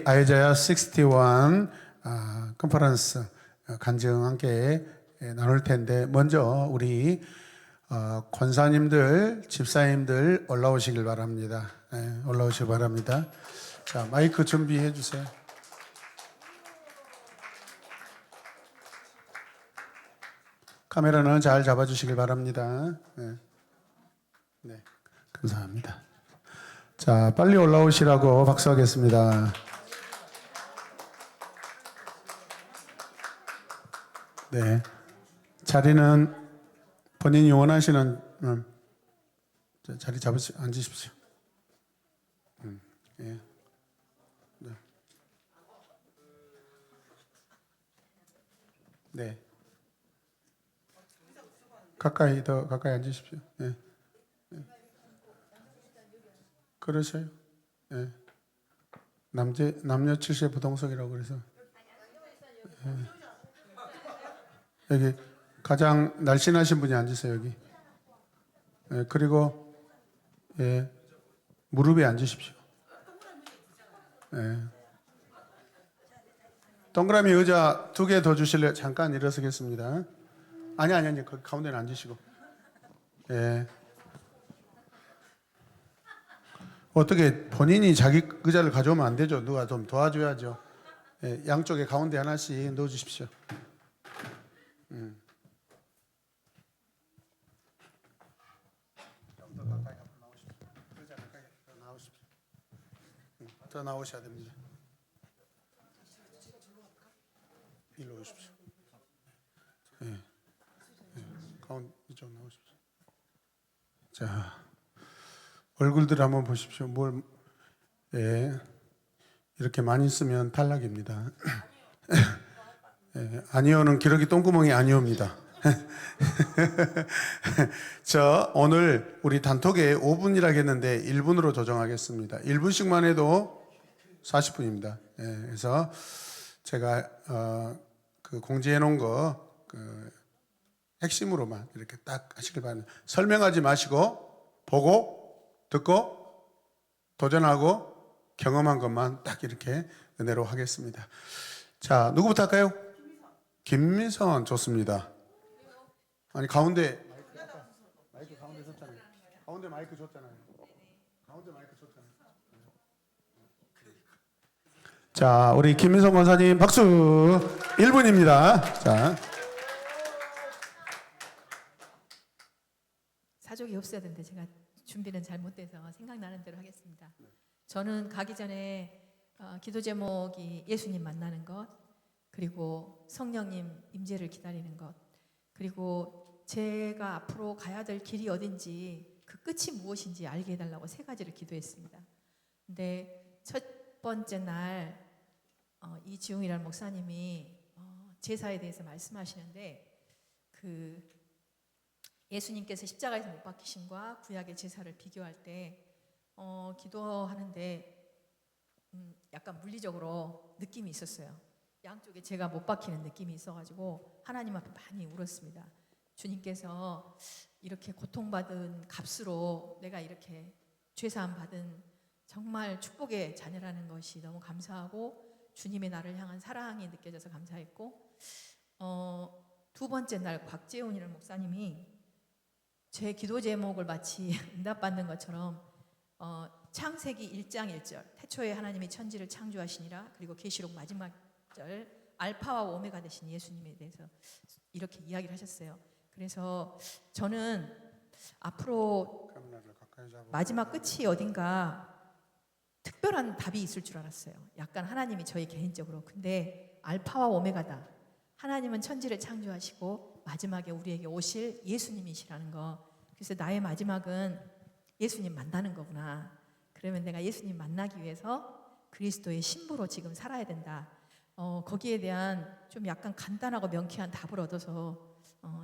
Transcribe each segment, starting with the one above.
아이자야 61 컨퍼런스 간증 함께 나눌 텐데, 먼저 우리 권사님들, 집사님들 올라오시길 바랍니다. 올라오시길 바랍니다. 자, 마이크 준비해 주세요. 카메라는 잘 잡아주시길 바랍니다. 네, 감사합니다. 자, 빨리 올라오시라고 박수하겠습니다. 네, 자리는 본인이 원하시는 자리 앉으십시오. 예. 네. 네. 더 가까이 앉으십시오. 네. 네. 그러세요? 네. 남녀 7세 부동석이라고 그래서. 네. 여기 가장 날씬하신 분이 앉으세요, 여기. 예, 그리고 무릎에 앉으십시오. 예. 동그라미 의자 2개 더 주실래요? 잠깐 일어서겠습니다. 아니, 거기 가운데는 앉으시고. 예. 어떻게 본인이 자기 의자를 가져오면 안 되죠. 누가 좀 도와줘야죠. 예, 양쪽에 가운데 하나씩 넣어주십시오. 더 나오셔야 됩니다. 일로 오십시오. 가운데 이쪽 나오십시오. 자, 얼굴들 한번 보십시오. 이렇게 많이 쓰면 탈락입니다. 아니오는 기러기 똥구멍이 아니옵니다. 오늘 우리 단톡에 5분이라고 했는데 1분으로 조정하겠습니다. 1분씩만 해도 40분입니다. 그래서 제가 공지해 놓은 거 핵심으로만 이렇게 딱 하시길 바랍니다. 설명하지 마시고 보고 듣고 도전하고 경험한 것만 딱 이렇게 은혜로 하겠습니다. 자, 누구부터 할까요? 김미선 좋습니다. 아니, 가운데 마이크 가운데 줬잖아요. 가운데 마이크 줬잖아요. 자, 우리 김민성 권사님 박수. 1분입니다. 자. 사족이 없어야 되는데 제가 준비는 잘못돼서 생각나는 대로 하겠습니다. 저는 가기 전에 기도 제목이 예수님 만나는 것, 그리고 성령님 임재를 기다리는 것, 그리고 제가 앞으로 가야 될 길이 어딘지 그 끝이 무엇인지 알게 해달라고 3가지를 기도했습니다. 근데 첫 번째 날 이지웅이라는 목사님이 제사에 대해서 말씀하시는데, 예수님께서 십자가에서 못 박히심과 구약의 제사를 비교할 때 기도하는데 약간 물리적으로 느낌이 있었어요. 양쪽에 제가 못 박히는 느낌이 있어가지고 하나님 앞에 많이 울었습니다. 주님께서 이렇게 고통받은 값으로 내가 이렇게 죄사함 받은 정말 축복의 자녀라는 것이 너무 감사하고, 주님의 나를 향한 사랑이 느껴져서 감사했고, 2번째 날 곽재훈이라는 목사님이 제 기도 제목을 마치 응답받는 것처럼 창세기 1장 1절 태초에 하나님이 천지를 창조하시니라, 그리고 계시록 마지막 절 알파와 오메가 되신 예수님에 대해서 이렇게 이야기를 하셨어요. 그래서 저는 앞으로 마지막 끝이 어딘가 특별한 답이 있을 줄 알았어요. 약간 하나님이 저희 개인적으로. 근데 알파와 오메가다. 하나님은 천지를 창조하시고 마지막에 우리에게 오실 예수님이시라는 거. 그래서 나의 마지막은 예수님 만나는 거구나. 그러면 내가 예수님 만나기 위해서 그리스도의 신부로 지금 살아야 된다. 거기에 대한 좀 약간 간단하고 명쾌한 답을 얻어서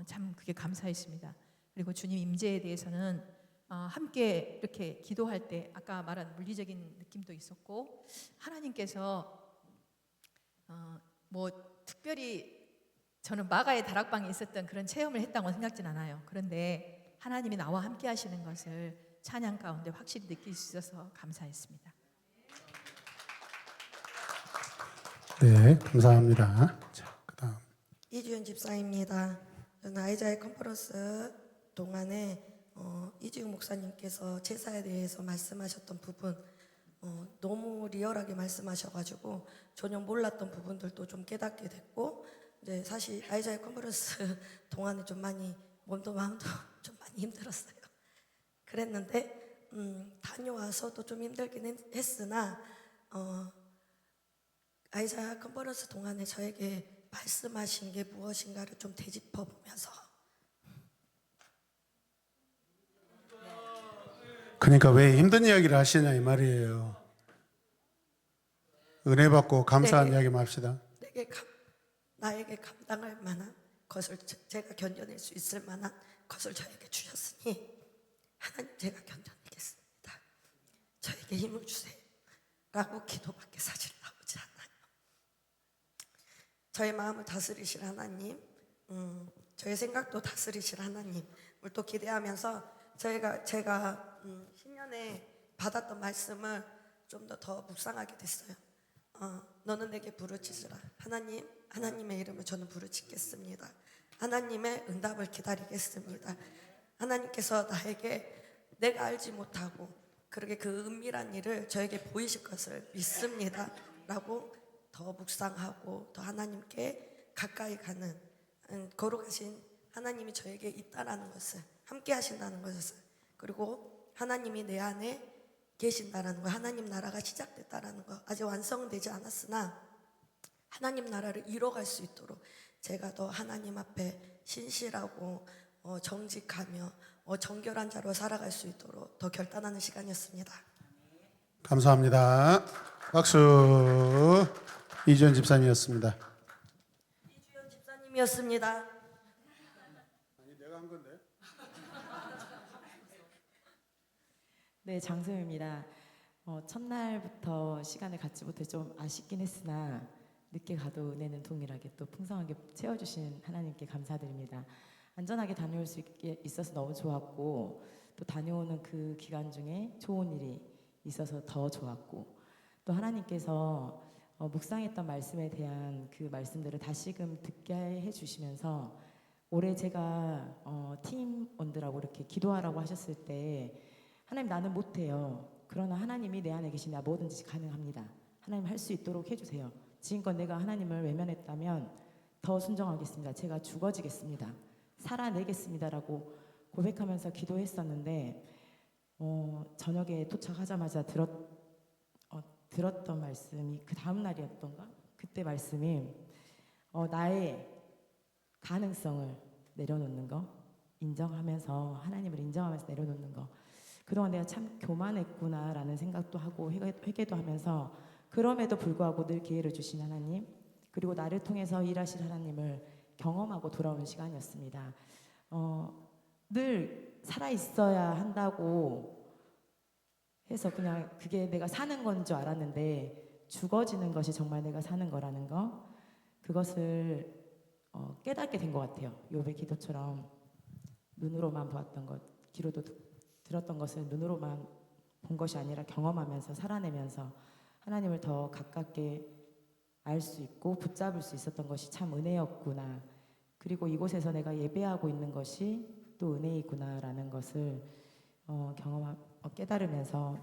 참 그게 감사했습니다. 그리고 주님 임재에 대해서는 함께 이렇게 기도할 때 아까 말한 물리적인 느낌도 있었고, 하나님께서 특별히 저는 마가의 다락방에 있었던 그런 체험을 했다고 생각진 않아요. 그런데 하나님이 나와 함께 하시는 것을 찬양 가운데 확실히 느낄 수 있어서 감사했습니다. 네, 감사합니다. 자, 그다음. 이주연 집사입니다. 저는 아이자의 컨퍼런스 동안에 이주영 목사님께서 제사에 대해서 말씀하셨던 부분 너무 리얼하게 말씀하셔가지고 전혀 몰랐던 부분들도 좀 깨닫게 됐고, 이제 사실 아이자의 컨퍼런스 동안에 좀 많이 몸도 마음도 좀 많이 힘들었어요. 그랬는데 다녀와서도 좀 힘들긴 했으나 아이자 컨퍼런스 동안에 저에게 말씀하신 게 무엇인가를 좀 되짚어 보면서, 그러니까 왜 힘든 이야기를 하시냐 이 말이에요. 은혜 받고 감사한 네. 이야기만 합시다. 나에게 감당할 만한 것을 제가 견뎌낼 수 있을 만한 것을 저에게 주셨으니 하나님 제가 견뎌내겠습니다. 저에게 힘을 주세요 라고 기도밖에 사실 나오지 않아요. 저의 마음을 다스리실 하나님, 저의 생각도 다스리실 하나님을 또 기대하면서 제가 신년에 받았던 말씀을 좀 더 묵상하게 됐어요. 너는 내게 부르짖으라. 하나님의 이름을 저는 부르짖겠습니다. 하나님의 응답을 기다리겠습니다. 하나님께서 나에게 내가 알지 못하고 그렇게 그 은밀한 일을 저에게 보이실 것을 믿습니다 라고 더 묵상하고 더 하나님께 가까이 가는, 거룩하신 하나님이 저에게 있다라는 것을, 함께 하신다는 것을, 그리고 하나님이 내 안에 계신다라는 거, 하나님 나라가 시작됐다라는 거, 아직 완성되지 않았으나 하나님 나라를 이뤄갈 수 있도록 제가 더 하나님 앞에 신실하고 정직하며 정결한 자로 살아갈 수 있도록 더 결단하는 시간이었습니다. 감사합니다. 박수. 이주연 집사님이었습니다. 이주연 집사님이었습니다. 내가 한 건데. 네, 장소영입니다. 첫날부터 시간을 갖지 못해 좀 아쉽긴 했으나 늦게 가도 은혜는 동일하게 또 풍성하게 채워주신 하나님께 감사드립니다. 안전하게 다녀올 수 있어서 너무 좋았고, 또 다녀오는 그 기간 중에 좋은 일이 있어서 더 좋았고, 또 하나님께서 묵상했던 말씀에 대한 그 말씀들을 다시금 듣게 해주시면서, 올해 제가 팀원들하고 이렇게 기도하라고 하셨을 때 하나님 나는 못해요. 그러나 하나님이 내 안에 계시나 뭐든지 가능합니다. 하나님 할 수 있도록 해주세요. 지금껏 내가 하나님을 외면했다면 더 순종하겠습니다. 제가 죽어지겠습니다. 살아내겠습니다라고 고백하면서 기도했었는데, 저녁에 도착하자마자 들었던 말씀이 그 다음 날이었던가? 그때 말씀이 나의 가능성을 내려놓는 거, 인정하면서, 하나님을 인정하면서 내려놓는 거, 그동안 내가 참 교만했구나라는 생각도 하고 회개도 하면서, 그럼에도 불구하고 늘 기회를 주신 하나님, 그리고 나를 통해서 일하실 하나님을 경험하고 돌아오는 시간이었습니다. 늘 살아있어야 한다고 해서 그냥 그게 내가 사는 건 줄 알았는데, 죽어지는 것이 정말 내가 사는 거라는 거, 그것을 깨닫게 된 것 같아요. 욥의 기도처럼 눈으로만 보았던 것, 귀로도 들었던 것을 눈으로만 본 것이 아니라 경험하면서 살아내면서 하나님을 더 가깝게 알 수 있고 붙잡을 수 있었던 것이 참 은혜였구나. 그리고 이곳에서 내가 예배하고 있는 것이 또 은혜이구나라는 것을 깨달으면서,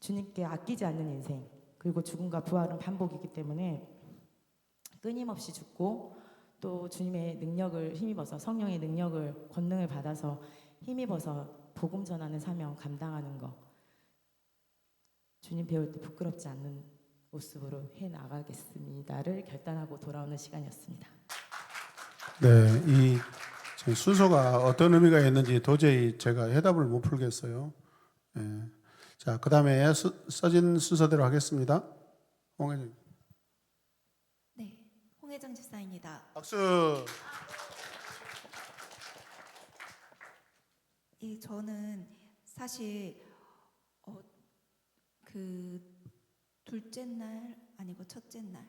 주님께 아끼지 않는 인생, 그리고 죽음과 부활은 반복이기 때문에 끊임없이 죽고 또 주님의 능력을 힘입어서, 성령의 능력을, 권능을 받아서 힘입어서 복음 전하는 사명 감당하는 거, 주님 배울 때 부끄럽지 않는 모습으로 해나가겠습니다를 결단하고 돌아오는 시간이었습니다. 네, 이 순서가 어떤 의미가 있는지 도저히 제가 해답을 못 풀겠어요. 예. 자, 그 다음에 써진 순서대로 하겠습니다. 홍혜정. 네, 홍혜정 집사입니다. 박수. 저는 사실 그 둘째 날 아니고 첫째 날,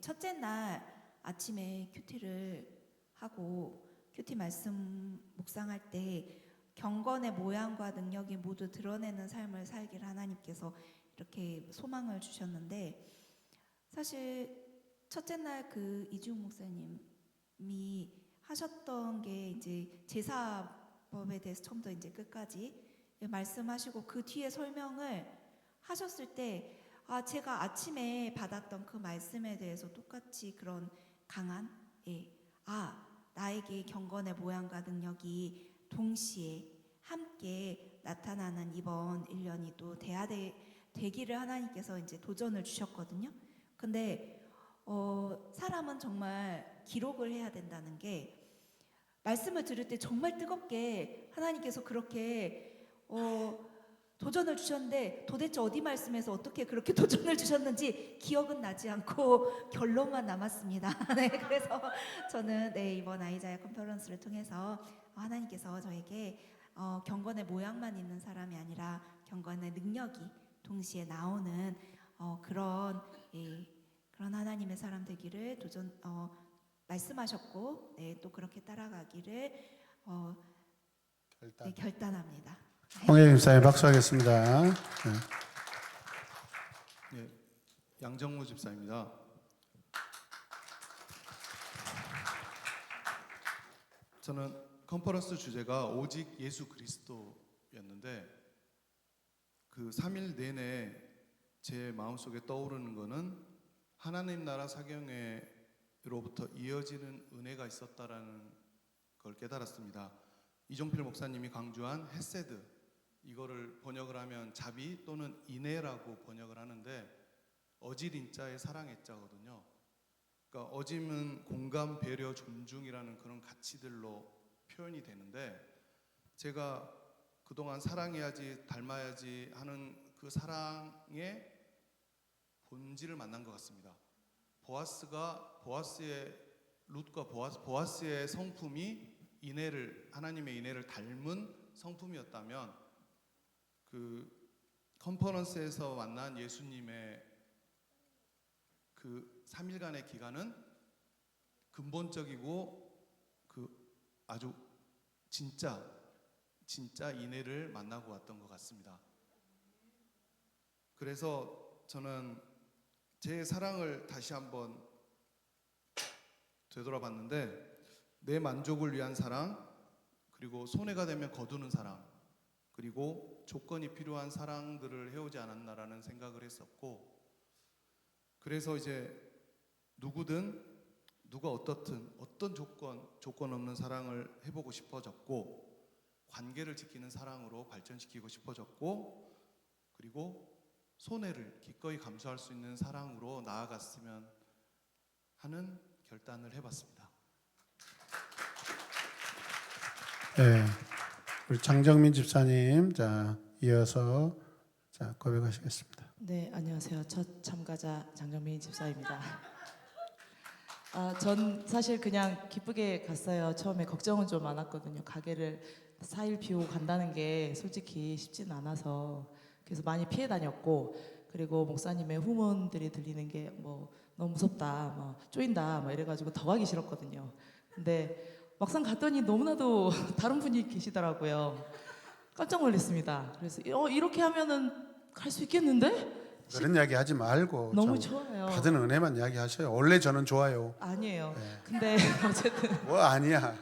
첫째 날 아침에 큐티를 하고 큐티 말씀 묵상할 때 경건의 모양과 능력이 모두 드러내는 삶을 살기를 하나님께서 이렇게 소망을 주셨는데, 사실 첫째 날 그 이주웅 목사님이 하셨던 게 이제 제사법에 대해서 처음부터 이제 끝까지 말씀하시고 그 뒤에 설명을 하셨을 때 제가 아침에 받았던 그 말씀에 대해서 똑같이 그런 강한 나에게 경건의 모양과 능력이 동시에 함께 나타나는 이번 1년이 또 되기를 하나님께서 이제 도전을 주셨거든요. 근데 사람은 정말 기록을 해야 된다는 게 말씀을 들을 때 정말 뜨겁게 하나님께서 그렇게 도전을 주셨는데 도대체 어디 말씀에서 어떻게 그렇게 도전을 주셨는지 기억은 나지 않고 결론만 남았습니다. 네, 그래서 저는 이번 아이자야 컨퍼런스를 통해서 하나님께서 저에게 경건의 모양만 있는 사람이 아니라 경건의 능력이 동시에 나오는 그런 하나님의 사람 되기를 말씀하셨고 또 그렇게 따라가기를 결단합니다. 홍혜림 집사님 박수하겠습니다. 네. 네, 양정무 집사입니다. 저는 컨퍼런스 주제가 오직 예수 그리스도였는데 그 3일 내내 제 마음속에 떠오르는 거는 하나님 나라 사경회로부터 이어지는 은혜가 있었다라는 걸 깨달았습니다. 이종필 목사님이 강조한 헤세드, 이거를 번역을 하면 자비 또는 인애라고 번역을 하는데 어질 인자의 사랑 애자거든요. 그러니까 어짐은 공감, 배려, 존중이라는 그런 가치들로 표현이 되는데 제가 그동안 사랑해야지, 닮아야지 하는 그 사랑의 본질을 만난 것 같습니다. 보아스의 성품이 하나님의 인애를 닮은 성품이었다면 그 컨퍼런스에서 만난 예수님의 그 3일간의 기간은 근본적이고 그 아주 진짜 인애를 만나고 왔던 것 같습니다. 그래서 저는 제 사랑을 다시 한번 되돌아봤는데 내 만족을 위한 사랑, 그리고 손해가 되면 거두는 사랑, 그리고 조건이 필요한 사랑들을 해오지 않았나라는 생각을 했었고, 그래서 이제 누가 어떻든 어떤 조건 없는 사랑을 해보고 싶어졌고, 관계를 지키는 사랑으로 발전시키고 싶어졌고, 그리고 손해를 기꺼이 감수할 수 있는 사랑으로 나아갔으면 하는 결단을 해봤습니다. 네, 우리 장정민 집사님, 이어서 고백하시겠습니다. 네, 안녕하세요. 첫 참가자 장정민 집사입니다. 전 사실 그냥 기쁘게 갔어요. 처음에 걱정은 좀 많았거든요. 가게를 4일 비우고 간다는 게 솔직히 쉽진 않아서 그래서 많이 피해 다녔고, 그리고 목사님의 후문들이 들리는 게 뭐 너무 무섭다, 뭐 쪼인다, 뭐 이래가지고 더 가기 싫었거든요. 근데 막상 갔더니 너무나도 다른 분이 계시더라고요. 깜짝 놀랐습니다. 그래서 이렇게 하면은 갈 수 있겠는데? 그런 이야기 하지 말고 너무 좀 좋아요. 받은 은혜만 이야기하셔요. 원래 저는 좋아요. 아니에요. 네. 근데 어쨌든 뭐 아니야.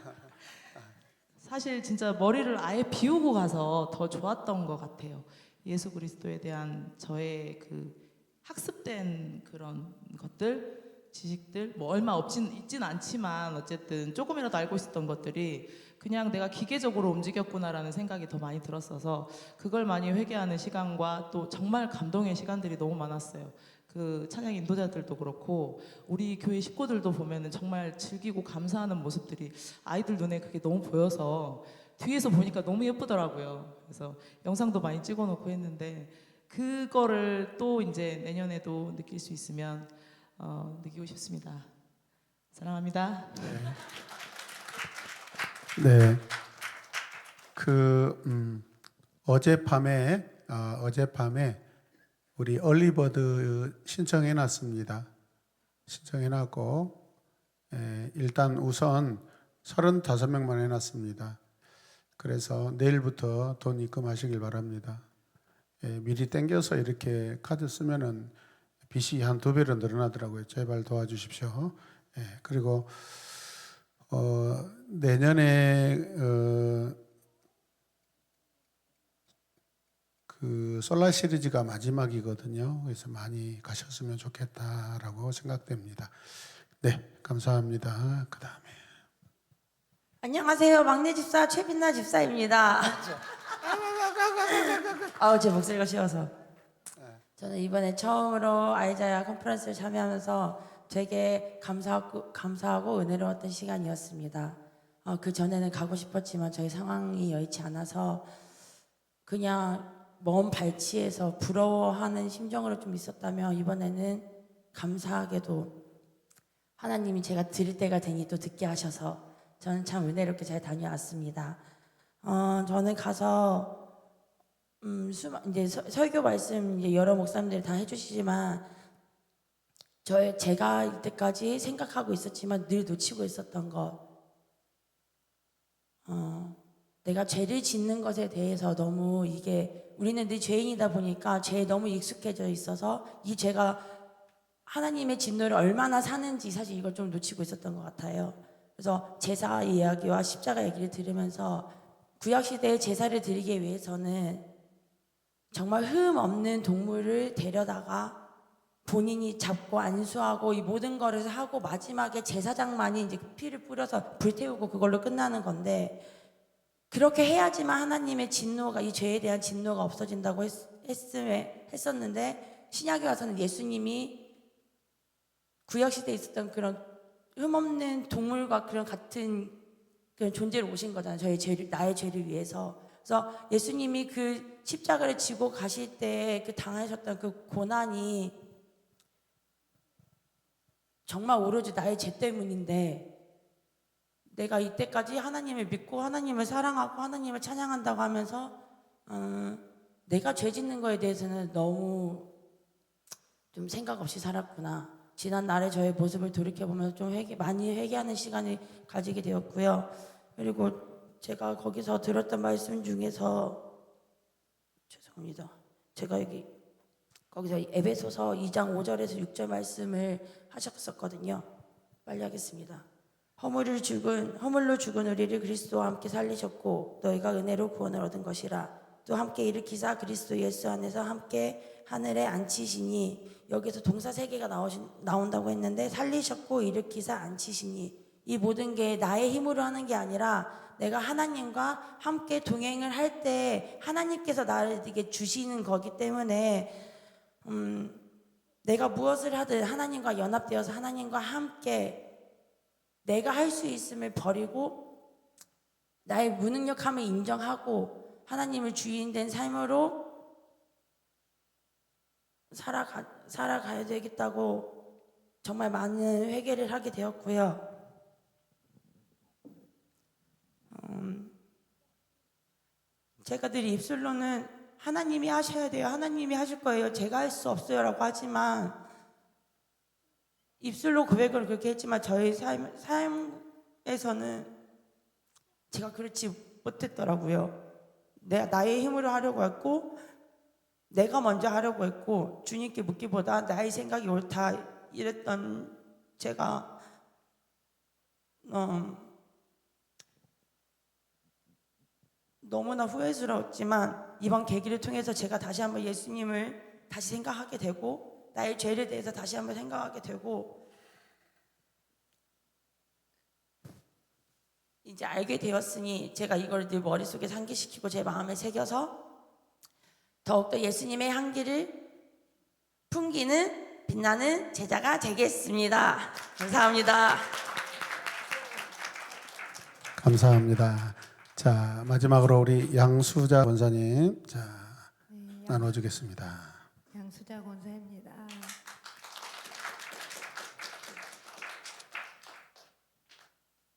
사실 진짜 머리를 아예 비우고 가서 더 좋았던 것 같아요. 예수 그리스도에 대한 저의 그 학습된 그런 것들, 지식들, 뭐 얼마 있진 않지만 어쨌든 조금이라도 알고 있었던 것들이 그냥 내가 기계적으로 움직였구나라는 생각이 더 많이 들었어서 그걸 많이 회개하는 시간과 또 정말 감동의 시간들이 너무 많았어요. 그 찬양 인도자들도 그렇고 우리 교회 식구들도 보면은 정말 즐기고 감사하는 모습들이 아이들 눈에 그게 너무 보여서 뒤에서 보니까 너무 예쁘더라고요. 그래서 영상도 많이 찍어놓고 했는데 그거를 또 이제 내년에도 느낄 수 있으면 느끼고 싶습니다. 사랑합니다. 네. 어젯밤에 우리 얼리버드 신청해놨습니다. 신청해놨고 일단 우선 35명만 해놨습니다. 그래서 내일부터 돈 입금하시길 바랍니다. 미리 땡겨서 이렇게 카드 쓰면은 빚이 한 2배로 늘어나더라고요. 제발 도와주십시오. 예, 그리고 내년에 그 솔라 시리즈가 마지막이거든요. 그래서 많이 가셨으면 좋겠다라고 생각됩니다. 네, 감사합니다. 그 다음에 안녕하세요. 막내 집사 최빈나 집사입니다. 아우 제 목소리가 쉬어서. 저는 이번에 처음으로 아이자야 컨퍼런스를 참여하면서 되게 감사하고 은혜로웠던 시간이었습니다. 그 전에는 가고 싶었지만 저희 상황이 여의치 않아서 그냥 먼 발치에서 부러워하는 심정으로 좀 있었다면 이번에는 감사하게도 하나님이 제가 들을 때가 되니 또 듣게 하셔서 저는 참 은혜롭게 잘 다녀왔습니다. 저는 가서 이제 설교 말씀 이제 여러 목사님들이 다 해주시지만 제가 이때까지 생각하고 있었지만 늘 놓치고 있었던 것, 내가 죄를 짓는 것에 대해서 너무 우리는 늘 죄인이다 보니까 죄에 너무 익숙해져 있어서 이 죄가 하나님의 진노를 얼마나 사는지 사실 이걸 좀 놓치고 있었던 것 같아요. 그래서 제사 이야기와 십자가 얘기를 들으면서 구약시대에 제사를 드리기 위해서는 정말 흠 없는 동물을 데려다가 본인이 잡고 안수하고 이 모든 거를 하고 마지막에 제사장만이 이제 피를 뿌려서 불태우고 그걸로 끝나는 건데 그렇게 해야지만 하나님의 진노가 이 죄에 대한 진노가 없어진다고 했었는데 신약에 와서는 예수님이 구약시대에 있었던 그런 흠없는 동물과 그런 같은 그런 존재로 오신 거잖아요. 나의 죄를 위해서. 그래서 예수님이 그 십자가를 지고 가실 때 그 당하셨던 그 고난이 정말 오로지 나의 죄 때문인데 내가 이때까지 하나님을 믿고 하나님을 사랑하고 하나님을 찬양한다고 하면서 내가 죄 짓는 거에 대해서는 너무 좀 생각 없이 살았구나. 지난 날의 저의 모습을 돌이켜보면서 좀 많이 회개하는 시간을 가지게 되었고요. 그리고 제가 거기서 들었던 말씀 중에서 죄송합니다. 제가 거기서 에베소서 2장 5절에서 6절 말씀을 하셨었거든요. 빨리 하겠습니다. 허물로 죽은 우리를 그리스도와 함께 살리셨고 너희가 은혜로 구원을 얻은 것이라. 또 함께 일으키사 그리스도 예수 안에서 함께 하늘에 앉히시니 여기서 동사 3개가 나온다고 했는데 살리셨고 일으키사 앉히시니 이 모든 게 나의 힘으로 하는 게 아니라 내가 하나님과 함께 동행을 할 때 하나님께서 나를 이게 주시는 거기 때문에 내가 무엇을 하든 하나님과 연합되어서 하나님과 함께 내가 할 수 있음을 버리고 나의 무능력함을 인정하고 하나님을 주인된 삶으로 살아가야 되겠다고 정말 많은 회개를 하게 되었고요. 제가 늘 입술로는 하나님이 하셔야 돼요. 하나님이 하실 거예요. 제가 할 수 없어요. 라고 하지만 입술로 고백을 그렇게 했지만 저희 삶에서는 제가 그렇지 못했더라고요. 나의 힘으로 하려고 했고 내가 먼저 하려고 했고 주님께 묻기보다 나의 생각이 옳다 이랬던 제가 너무나 후회스러웠지만 이번 계기를 통해서 제가 다시 한번 예수님을 다시 생각하게 되고 나의 죄에 대해서 다시 한번 생각하게 되고 이제 알게 되었으니 제가 이걸 늘 머릿속에 상기시키고 제 마음에 새겨서 더욱더 예수님의 향기를 풍기는 빛나는 제자가 되겠습니다. 감사합니다. 감사합니다. 자, 마지막으로 우리 양수자 권사님 나눠주겠습니다. 양수자 권사입니다.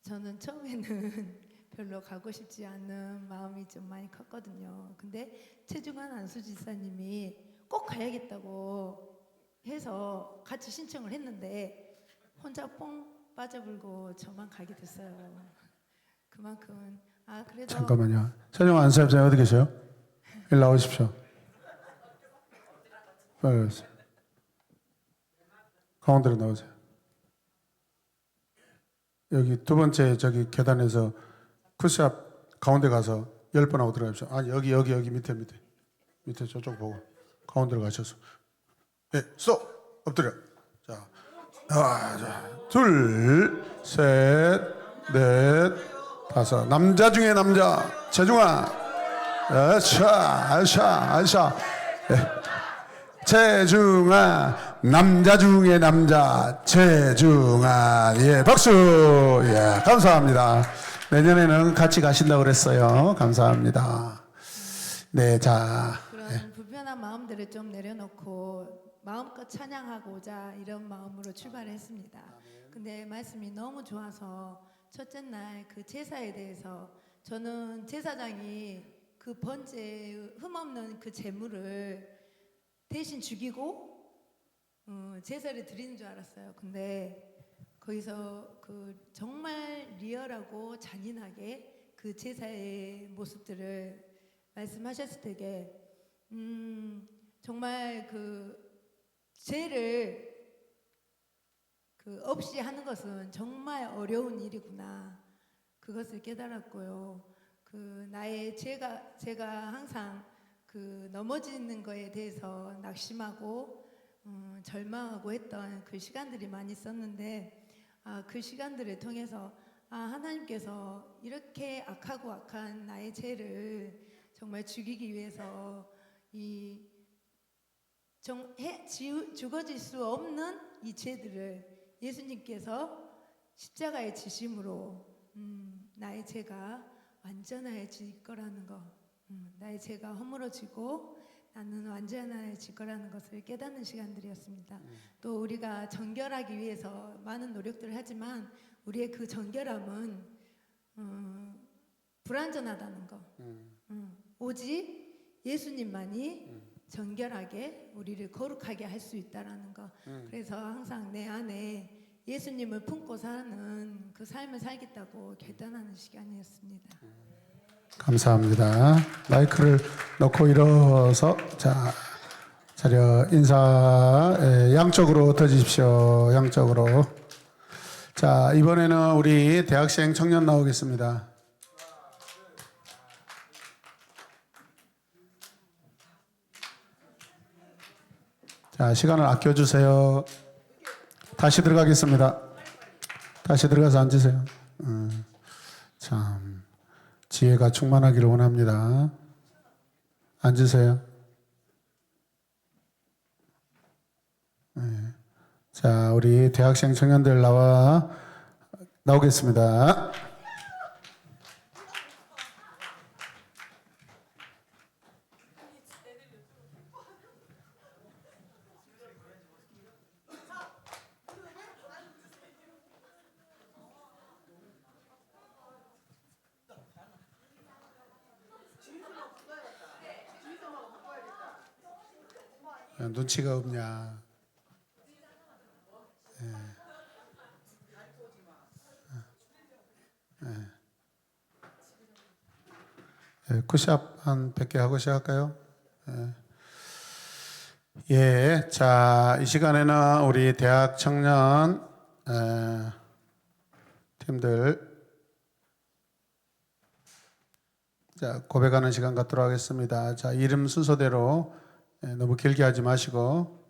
저는 처음에는 별로 가고 싶지 않은 마음이 좀 많이 컸거든요. 근데 최중환 안수지사님이 꼭 가야겠다고 해서 같이 신청을 했는데 혼자 뽕 빠져불고 저만 가게 됐어요. 그만큼 그래도 잠깐만요. 최종환 안수협장 어디 계세요? 일로 나오십시오. 빨리 오세요. 가운데로 나오세요. 여기 두 번째 저기 계단에서 푸시업 가운데 가서 10번 하고 들어가십시오. 아니 여기 밑에 저쪽 보고 가운데로 가셔서 쏙 엎드려. 자, 둘, 셋, 넷, 다섯. 남자 중에 남자 재중아. 아샤. 재중아, 남자 중에 남자 재중아. 예, 박수. 예, 감사합니다. 내년에는 같이 가신다고 그랬어요. 감사합니다. 네, 자. 그런 불편한 마음들을 좀 내려놓고 마음껏 찬양하고자 이런 마음으로 출발했습니다. 근데 말씀이 너무 좋아서 첫째 날 그 제사에 대해서 저는 제사장이 그 번제 흠없는 그 제물을 대신 죽이고 제사를 드리는 줄 알았어요. 근데 거기서 그 정말 리얼하고 잔인하게 그 제사의 모습들을 말씀하셨을 때에 정말 그 죄를 그 없이 하는 것은 정말 어려운 일이구나. 그것을 깨달았고요. 그 나의 제가 항상 그 넘어지는 거에 대해서 낙심하고 절망하고 했던 그 시간들이 많이 있었는데 그 시간들을 통해서 하나님께서 이렇게 악한 나의 죄를 정말 죽이기 위해서 죽어질 수 없는 이 죄들을 예수님께서 십자가에 지심으로 나의 죄가 완전해질 거라는 것, 나의 죄가 허물어지고 나는 완전해질 거라는 것을 깨닫는 시간들이었습니다. 또 우리가 정결하기 위해서 많은 노력들을 하지만 우리의 그 정결함은 불완전하다는 것. 오직 예수님만이 정결하게 우리를 거룩하게 할 수 있다라는 것. 그래서 항상 내 안에 예수님을 품고 사는 그 삶을 살겠다고 결단하는 시간이었습니다. 감사합니다. 마이크를 놓고 일어서 자려 인사 양쪽으로 흩어지십시오. 양쪽으로. 자, 이번에는 우리 대학생 청년 나오겠습니다. 자, 시간을 아껴주세요. 다시 들어가겠습니다. 다시 들어가서 앉으세요. 참 지혜가 충만하기를 원합니다. 앉으세요. 네. 자, 우리 대학생 청년들 나오겠습니다. 눈치가 없냐? 굿샵 한 100개 하고 시작할까요? 예, 자, 이 시간에는 우리 대학 청년 팀들 자, 고백하는 시간 갖도록 하겠습니다. 자, 이름 순서대로 너무 길게 하지 마시고.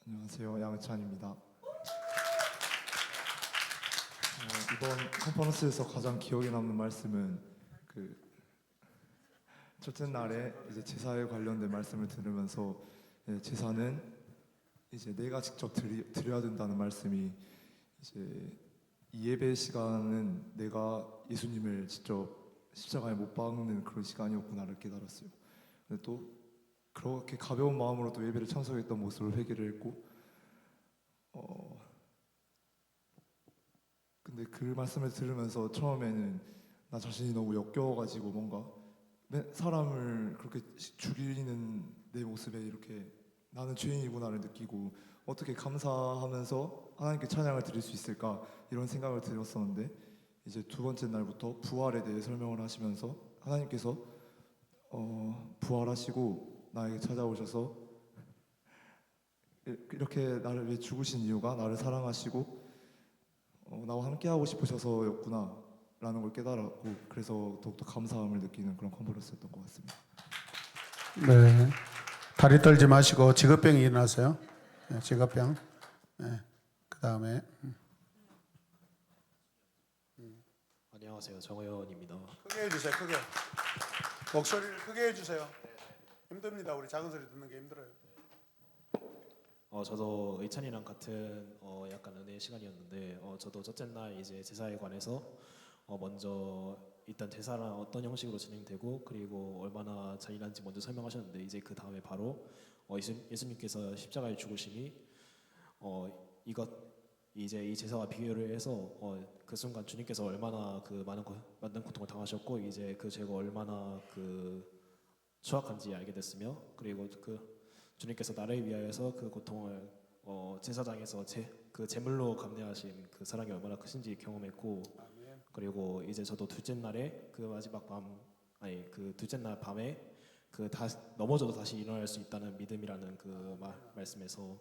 안녕하세요, 양찬입니다. 이번 컨퍼런스에서 가장 기억에 남는 말씀은 그 첫째 날에 이제 제사에 관련된 말씀을 들으면서 제사는 이제 내가 직접 드려야 된다는 말씀이 이제 이 예배 시간은 내가 예수님을 직접 십자가에 못 박는 그런 시간이었구나를 깨달았어요. 근데 또 그렇게 가벼운 마음으로 또 예배를 참석했던 모습을 회개를 했고, 근데 그 말씀을 들으면서 처음에는 나 자신이 너무 역겨워가지고 뭔가 사람을 그렇게 죽이는 내 모습에 이렇게 나는 죄인이구나를 느끼고 어떻게 감사하면서 하나님께 찬양을 드릴 수 있을까 이런 생각을 들었었는데, 이제 두 번째 날부터 부활에 대해 설명을 하시면서 하나님께서 부활하시고 나에게 찾아오셔서 이렇게 나를 위해 죽으신 이유가 나를 사랑하시고 나와 함께하고 싶으셔서였구나라는 걸 깨달았고, 그래서 더욱더 감사함을 느끼는 그런 컨퍼런스였던 것 같습니다. 네. 다리 떨지 마시고 직업병이 일어나세요. 네, 직업병. 네. 그 다음에 안녕하세요. 정호연입니다. 크게 해주세요. 크게. 목소리를 크게 해주세요. 힘듭니다. 우리 작은 소리 듣는 게 힘들어요. 저도 의찬이랑 같은 약간 은혜의 시간이었는데 저도 첫째 날 이제 제사에 관해서 먼저 일단 제사는 어떤 형식으로 진행되고 그리고 얼마나 잔인한지 먼저 설명하셨는데, 이제 그 다음에 바로 예수님께서 십자가에 죽으심이 이것 이제 이 제사와 비교를 해서 그 순간 주님께서 얼마나 그 많은 고통을 당하셨고 이제 그 죄가 얼마나 그 추악한지 알게 됐으며, 그리고 그 주님께서 나를 위하여서 그 고통을 제사장에서 그 제물로 감내하신 그 사랑이 얼마나 크신지 경험했고, 그리고 이제 저도 둘째 날에 그 마지막 그 둘째 날 밤에 그 넘어져도 다시 일어날 수 있다는 믿음이라는 그 말씀에서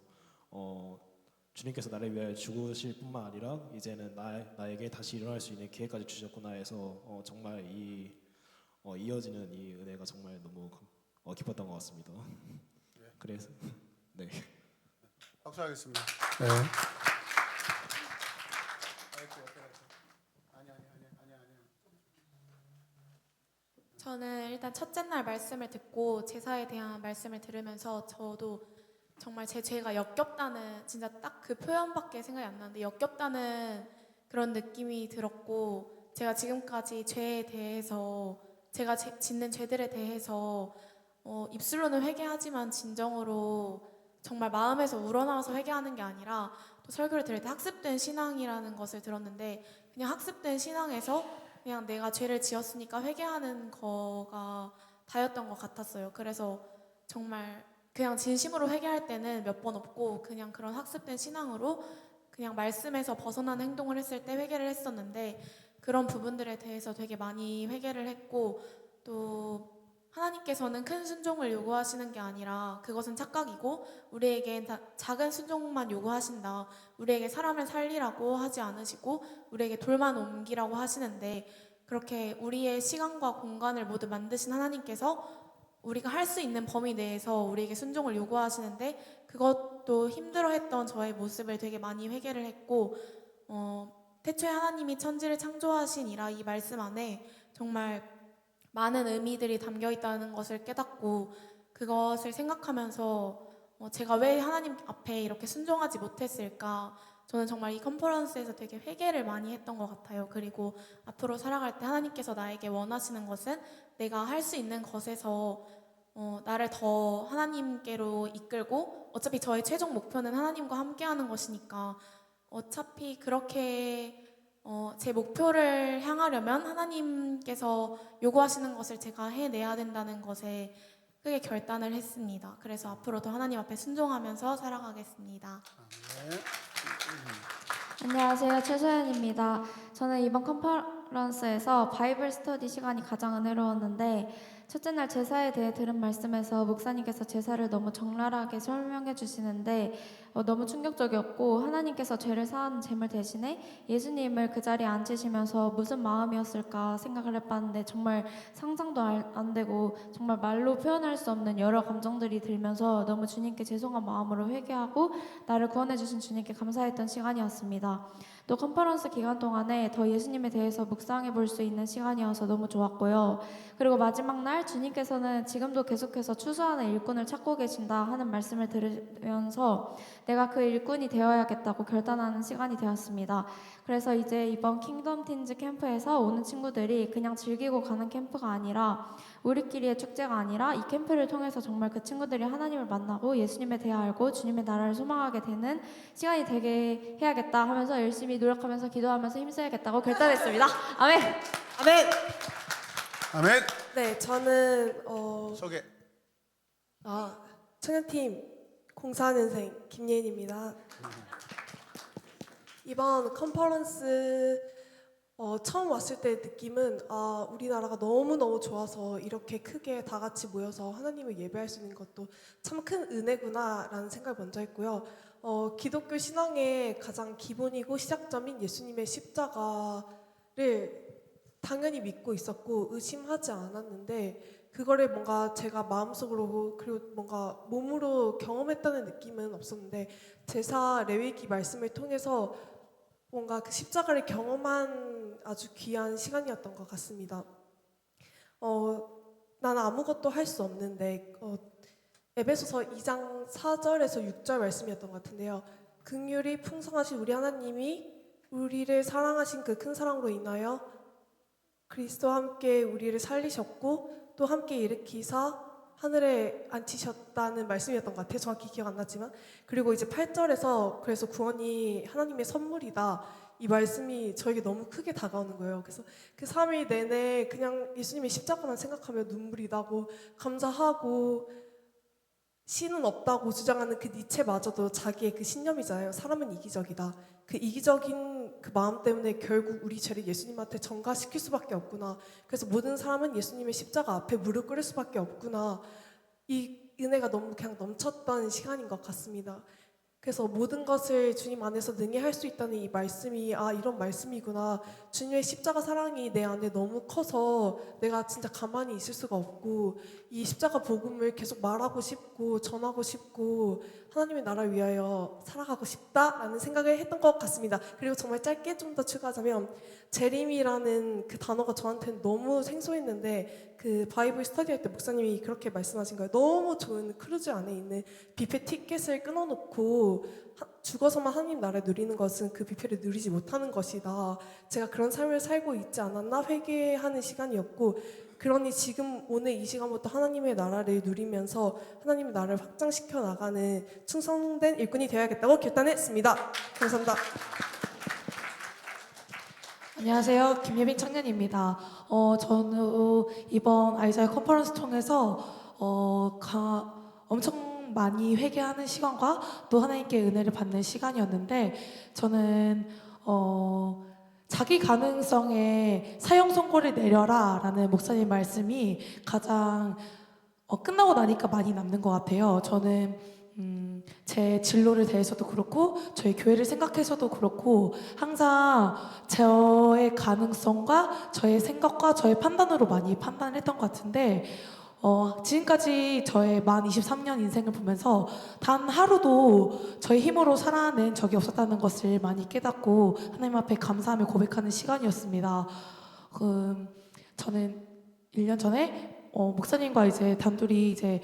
주님께서 나를 위하여 죽으실 뿐만 아니라 이제는 나에게 다시 일어날 수 있는 기회까지 주셨구나 해서 정말 이어지는 이 은혜가 정말 너무 기뻤던 것 같습니다. 그래서 네. 박수하겠습니다. 네. 저는 일단 첫째 날 말씀을 듣고 제사에 대한 말씀을 들으면서 저도 정말 제 죄가 역겹다는, 진짜 딱 그 표현밖에 생각이 안 나는데 역겹다는 그런 느낌이 들었고, 제가 지금까지 죄에 대해서, 제가 짓는 죄들에 대해서 입술로는 회개하지만 진정으로 정말 마음에서 우러나와서 회개하는 게 아니라, 또 설교를 들을 때 학습된 신앙이라는 것을 들었는데 그냥 학습된 신앙에서 그냥 내가 죄를 지었으니까 회개하는 거가 다였던 것 같았어요. 그래서 정말 그냥 진심으로 회개할 때는 몇 번 없고 그냥 그런 학습된 신앙으로 그냥 말씀에서 벗어나는 행동을 했을 때 회개를 했었는데, 그런 부분들에 대해서 되게 많이 회개를 했고, 또 하나님께서는 큰 순종을 요구하시는 게 아니라 그것은 착각이고 우리에게 작은 순종만 요구하신다, 우리에게 사람을 살리라고 하지 않으시고 우리에게 돌만 옮기라고 하시는데, 그렇게 우리의 시간과 공간을 모두 만드신 하나님께서 우리가 할 수 있는 범위 내에서 우리에게 순종을 요구하시는데, 그것도 힘들어했던 저의 모습을 되게 많이 회개를 했고, 태초에 하나님이 천지를 창조하시니라 이 말씀 안에 정말 많은 의미들이 담겨 있다는 것을 깨닫고, 그것을 생각하면서 제가 왜 하나님 앞에 이렇게 순종하지 못했을까, 저는 정말 이 컨퍼런스에서 되게 회개를 많이 했던 것 같아요. 그리고 앞으로 살아갈 때 하나님께서 나에게 원하시는 것은 내가 할 수 있는 것에서 나를 더 하나님께로 이끌고, 어차피 저의 최종 목표는 하나님과 함께하는 것이니까 어차피 그렇게 제 목표를 향하려면 하나님께서 요구하시는 것을 제가 해내야 된다는 것에 크게 결단을 했습니다. 그래서 앞으로도 하나님 앞에 순종하면서 살아가겠습니다. 안녕하세요. 최소연입니다. 저는 이번 컨퍼런스에서 바이블 스터디 시간이 가장 은혜로웠는데, 첫째 날 제사에 대해 들은 말씀에서 목사님께서 제사를 너무 적나라하게 설명해 주시는데 너무 충격적이었고, 하나님께서 죄를 사하는 제물 대신에 예수님을 그 자리에 앉히시면서 무슨 마음이었을까 생각을 해봤는데 정말 상상도 안 되고 정말 말로 표현할 수 없는 여러 감정들이 들면서 너무 주님께 죄송한 마음으로 회개하고 나를 구원해 주신 주님께 감사했던 시간이었습니다. 또 컨퍼런스 기간 동안에 더 예수님에 대해서 묵상해 볼 수 있는 시간이어서 너무 좋았고요. 그리고 마지막 날 주님께서는 지금도 계속해서 추수하는 일꾼을 찾고 계신다 하는 말씀을 들으면서 내가 그 일꾼이 되어야겠다고 결단하는 시간이 되었습니다. 그래서 이제 이번 킹덤 틴즈 캠프에서 오는 친구들이 그냥 즐기고 가는 캠프가 아니라, 우리끼리의 축제가 아니라 이 캠프를 통해서 정말 그 친구들이 하나님을 만나고 예수님에 대해 알고 주님의 나라를 소망하게 되는 시간이 되게 해야겠다 하면서 열심히 노력하면서 기도하면서 힘써야겠다고 결단했습니다. 아멘. 아멘. 아멘. 네, 저는 소개. 청년팀 04년생 김예인입니다. 이번 컨퍼런스 처음 왔을 때 느낌은 우리나라가 너무너무 좋아서 이렇게 크게 다 같이 모여서 하나님을 예배할 수 있는 것도 참 큰 은혜구나라는 생각을 먼저 했고요. 기독교 신앙의 가장 기본이고 시작점인 예수님의 십자가를 당연히 믿고 있었고 의심하지 않았는데 그거를 뭔가 제가 마음속으로 그리고 뭔가 몸으로 경험했다는 느낌은 없었는데 제사 레위기 말씀을 통해서 뭔가 그 십자가를 경험한 아주 귀한 시간이었던 것 같습니다. 나는 아무것도 할 수 없는데 에베소서 2장 4절에서 6절 말씀이었던 것 같은데요. 긍휼이 풍성하신 우리 하나님이 우리를 사랑하신 그 큰 사랑으로 인하여 그리스도와 함께 우리를 살리셨고 또 함께 일으키사 하늘에 앉히셨다는 말씀이었던 것 같아요. 정확히 기억 안 나지만. 그리고 이제 8절에서 그래서 구원이 하나님의 선물이다. 이 말씀이 저에게 너무 크게 다가오는 거예요. 그래서 그 3일 내내 그냥 예수님의 십자가만 생각하며 눈물이 나고 감사하고 신은 없다고 주장하는 그 니체마저도 자기의 그 신념이잖아요. 사람은 이기적이다. 그 이기적인 그 마음 때문에 결국 우리 죄를 예수님한테 전가시킬 수밖에 없구나. 그래서 모든 사람은 예수님의 십자가 앞에 무릎 꿇을 수밖에 없구나. 이 은혜가 너무 그냥 넘쳤던 시간인 것 같습니다. 그래서 모든 것을 주님 안에서 능히 할 수 있다는 이 말씀이 이런 말씀이구나. 주님의 십자가 사랑이 내 안에 너무 커서 내가 진짜 가만히 있을 수가 없고 이 십자가 복음을 계속 말하고 싶고 전하고 싶고 하나님의 나라를 위하여 살아가고 싶다라는 생각을 했던 것 같습니다. 그리고 정말 짧게 좀 더 추가하자면 재림이라는 그 단어가 저한테는 너무 생소했는데 그 바이블 스터디할 때 목사님이 그렇게 말씀하신 거예요. 너무 좋은 크루즈 안에 있는 뷔페 티켓을 끊어놓고 죽어서만 하나님 나라를 누리는 것은 그 뷔페를 누리지 못하는 것이다. 제가 그런 삶을 살고 있지 않았나 회개하는 시간이었고 그러니 지금 오늘 이 시간부터 하나님의 나라를 누리면서 하나님의 나라를 확장시켜 나가는 충성된 일꾼이 되어야겠다고 결단했습니다. 감사합니다. 안녕하세요. 김예빈 청년입니다. 저는 이번 아이자의 컨퍼런스 통해서 엄청 많이 회개하는 시간과 또 하나님께 은혜를 받는 시간이었는데 저는 자기 가능성에 사형 선고를 내려라 라는 목사님 말씀이 가장 끝나고 나니까 많이 남는 것 같아요. 저는 제 진로를 대해서도 그렇고 저희 교회를 생각해서도 그렇고 항상 저의 가능성과 저의 생각과 저의 판단으로 많이 판단을 했던 것 같은데 지금까지 저의 만 23년 인생을 보면서 단 하루도 저의 힘으로 살아낸 적이 없었다는 것을 많이 깨닫고 하나님 앞에 감사하며 고백하는 시간이었습니다. 저는 1년 전에 목사님과 이제 단둘이 이제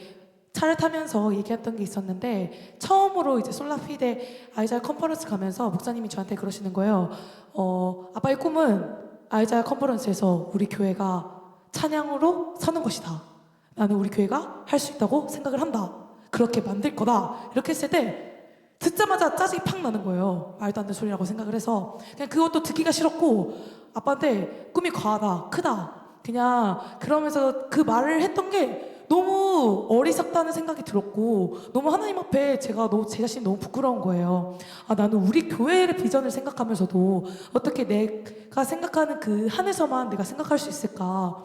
차를 타면서 얘기했던 게 있었는데 처음으로 이제 솔라피데 아이자야 컨퍼런스 가면서 목사님이 저한테 그러시는 거예요. 아빠의 꿈은 아이자야 컨퍼런스에서 우리 교회가 찬양으로 서는 것이다. 나는 우리 교회가 할 수 있다고 생각을 한다. 그렇게 만들 거다. 이렇게 했을 때 듣자마자 짜증이 팍 나는 거예요. 말도 안 되는 소리라고 생각을 해서 그냥 그것도 듣기가 싫었고 아빠한테 꿈이 과하다, 크다. 그냥 그러면서 그 말을 했던 게 너무 어리석다는 생각이 들었고 너무 하나님 앞에 제 자신이 너무 부끄러운 거예요. 나는 우리 교회의 비전을 생각하면서도 어떻게 내가 생각하는 그 한에서만 내가 생각할 수 있을까.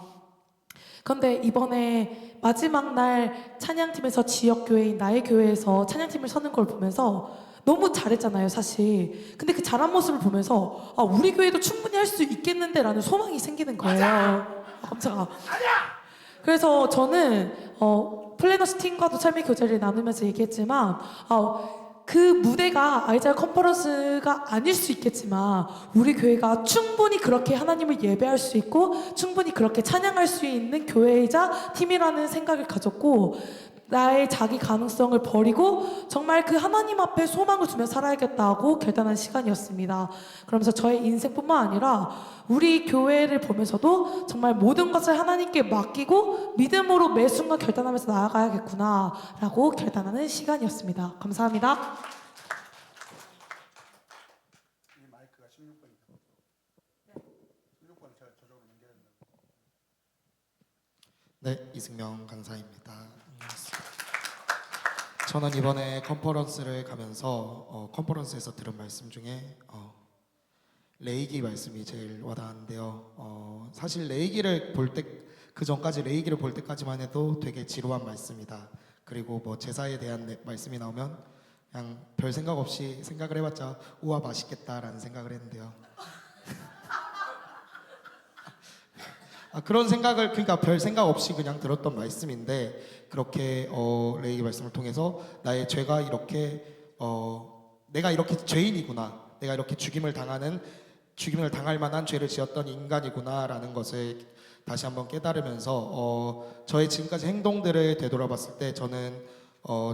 그런데 이번에 마지막 날 찬양팀에서 지역교회인 나의 교회에서 찬양팀을 서는 걸 보면서 너무 잘했잖아요, 사실. 근데 그 잘한 모습을 보면서 우리 교회도 충분히 할 수 있겠는데 라는 소망이 생기는 거예요. 깜짝아. 그래서 저는 플래너스 팀과도 삶의 교제를 나누면서 얘기했지만 그 무대가 아이자야 컨퍼런스가 아닐 수 있겠지만 우리 교회가 충분히 그렇게 하나님을 예배할 수 있고 충분히 그렇게 찬양할 수 있는 교회이자 팀이라는 생각을 가졌고 나의 자기 가능성을 버리고 정말 그 하나님 앞에 소망을 두며 살아야겠다고 결단한 시간이었습니다. 그러면서 저의 인생뿐만 아니라 우리 교회를 보면서도 정말 모든 것을 하나님께 맡기고 믿음으로 매 순간 결단하면서 나아가야겠구나 라고 결단하는 시간이었습니다. 감사합니다. 마이크가 16번입니다. 16번 제가 저쪽으로 넘겨야 된다고. 네, 이승명 강사입니다. 저는 이번에 컨퍼런스를 가면서 컨퍼런스에서 들은 말씀 중에 레이기 말씀이 제일 와닿았는데요. 사실 레이기를 볼 때, 그 전까지 레이기를 볼 때까지만 해도 되게 지루한 말씀이다. 그리고 뭐 제사에 대한 말씀이 나오면 그냥 별 생각 없이 생각을 해봤자 우와 맛있겠다라는 생각을 했는데요. 그런 생각을, 그러니까 별 생각 없이 그냥 들었던 말씀인데, 그렇게 레이기 말씀을 통해서 나의 죄가 이렇게 내가 이렇게 죄인이구나, 내가 이렇게 죽임을 당할 만한 죄를 지었던 인간이구나라는 것을 다시 한번 깨달으면서 저의 지금까지 행동들을 되돌아봤을 때 저는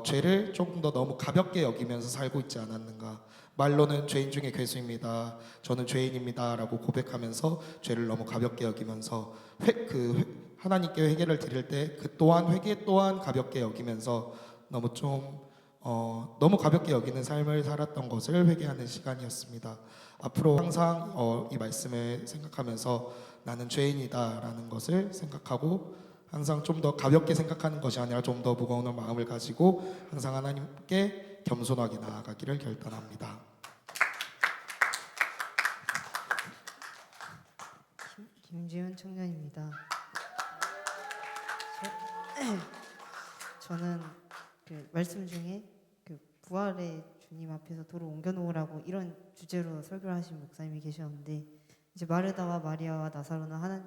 죄를 조금 더 너무 가볍게 여기면서 살고 있지 않았는가. 말로는 죄인 중에 괴수입니다, 저는 죄인입니다 라고 고백하면서 죄를 너무 가볍게 여기면서 하나님께 회개를 드릴 때 그 또한 회개 또한 가볍게 여기면서 너무 가볍게 여기는 삶을 살았던 것을 회개하는 시간이었습니다. 앞으로 항상 이 말씀을 생각하면서 나는 죄인이다 라는 것을 생각하고, 항상 좀 더 가볍게 생각하는 것이 아니라 좀 더 무거운 마음을 가지고 항상 하나님께 겸손하게 나아가기를 결단합니다. 김지훈 청년입니다. 저는 그 말씀 중에 그 부활의 주님 앞에서 돌을 옮겨 놓으라고 이런 주제로 설교를 하신 목사님이 계셨는데, 이제 마르다와 마리아와 나사로는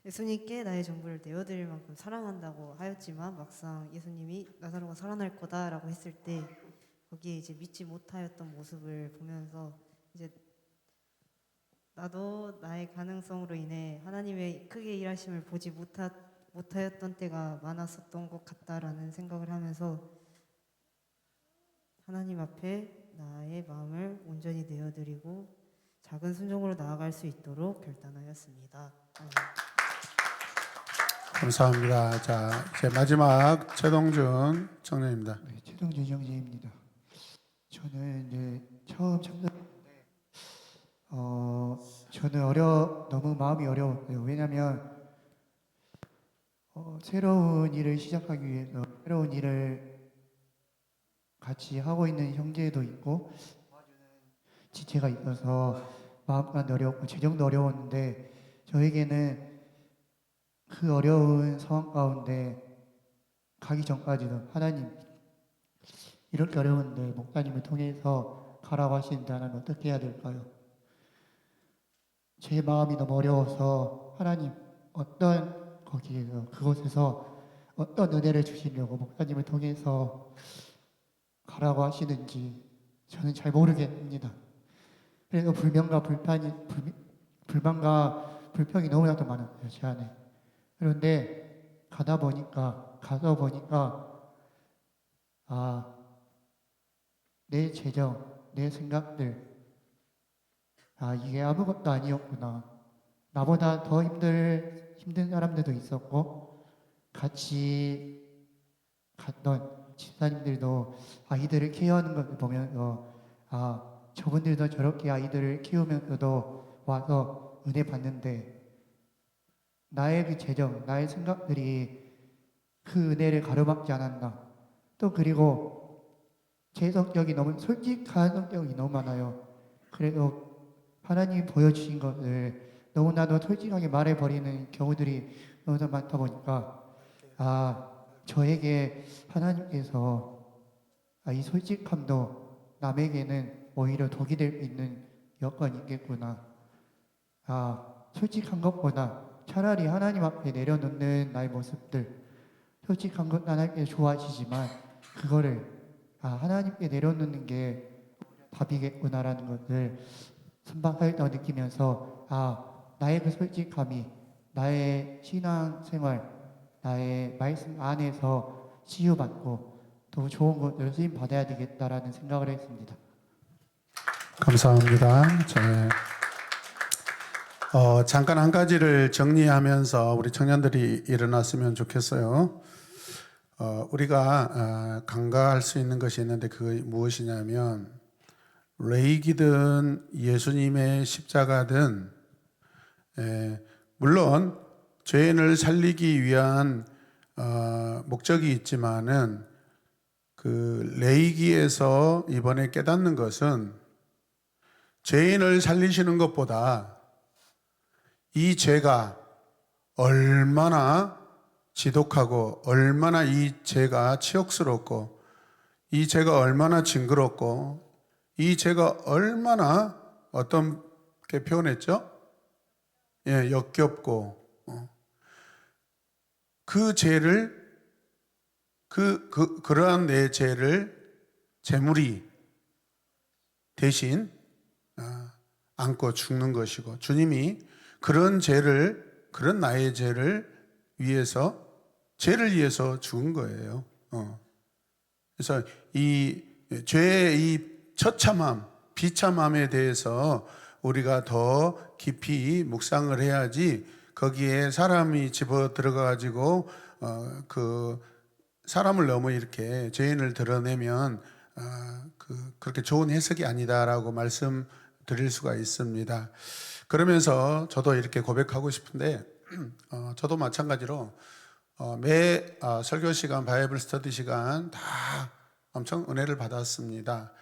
예수님께 나의 전부를 내어드릴 만큼 사랑한다고 하였지만, 막상 예수님이 나사로가 살아날 거다라고 했을 때 거기에 이제 믿지 못하였던 모습을 보면서, 이제 나도 나의 가능성으로 인해 하나님의 크게 일하심을 보지 못하였던 때가 많았었던 것 같다라는 생각을 하면서 하나님 앞에 나의 마음을 온전히 내어드리고 작은 순종으로 나아갈 수 있도록 결단하였습니다. 감사합니다. 자, 이제 마지막 최동준 청년입니다. 네, 최동준 형제입니다. 저는 이제 처음 참석했는데 저는 너무 마음이 어려웠어요. 왜냐하면 새로운 일을 시작하기 위해서 새로운 일을 같이 하고 있는 형제도 있고 도와주는 지체가 있어서 마음만 어렵고 재정도 어려웠는데, 저에게는 그 어려운 상황 가운데 가기 전까지도 하나님, 이렇게 어려운데 목사님을 통해서 가라고 하신다면 어떻게 해야 될까요? 제 마음이 너무 어려워서 하나님 그곳에서 어떤 은혜를 주시려고 목사님을 통해서 가라고 하시는지 저는 잘 모르겠습니다. 그래서 불만과 불평이 너무나도 많았어요, 제 안에. 그런데 가서 보니까 내 재정, 내 생각들, 이게 아무것도 아니었구나. 나보다 더 힘든 사람들도 있었고, 같이 갔던 집사님들도 아이들을 케어하는 것을 보면서 저분들도 저렇게 아이들을 키우면서도 와서 은혜 받는데, 나의 그 재정, 나의 생각들이 그 은혜를 가로막지 않았나. 또 그리고 제 성격이 너무 솔직한 성격이 너무 많아요. 그래서 하나님이 보여주신 것을 너무나도 솔직하게 말해버리는 경우들이 너무 많다 보니까 저에게 하나님께서 이 솔직함도 남에게는 오히려 독이 될 수 있는 여건이 있겠구나. 솔직한 것보다 차라리 하나님 앞에 내려놓는 나의 모습들, 솔직한 것 하나님께 좋아하시지만 그거를 하나님께 내려놓는 게 답이겠구나라는 것을 선박할 때 느끼면서 나의 그 솔직함이 나의 신앙생활, 나의 말씀 안에서 치유받고 더 좋은 것을 쓰임 받아야 되겠다라는 생각을 했습니다. 감사합니다. 잠깐 한 가지를 정리하면서 우리 청년들이 일어났으면 좋겠어요. 우리가 간과할 수 있는 것이 있는데 그게 무엇이냐면, 레이기든 예수님의 십자가든 물론 죄인을 살리기 위한 목적이 있지만은 그 레이기에서 이번에 깨닫는 것은 죄인을 살리시는 것보다 이 죄가 얼마나 지독하고 얼마나 이 죄가 치욕스럽고 이 죄가 얼마나 징그럽고 이 죄가 얼마나 어떻게 표현했죠? 예, 역겹고 그 죄를 그러한 내 죄를 제물이 대신 안고 죽는 것이고 주님이 그런 나의 죄를 위해서 죄를 위해서 죽은 거예요. 그래서 이 죄의 이 처참함, 비참함에 대해서 우리가 더 깊이 묵상을 해야지 거기에 사람이 집어 들어가 가지고 그 사람을 너무 이렇게 죄인을 드러내면 그렇게 좋은 해석이 아니다라고 말씀드릴 수가 있습니다. 그러면서 저도 이렇게 고백하고 싶은데 저도 마찬가지로 매 설교 시간, 바이블 스터디 시간 다 엄청 은혜를 받았습니다.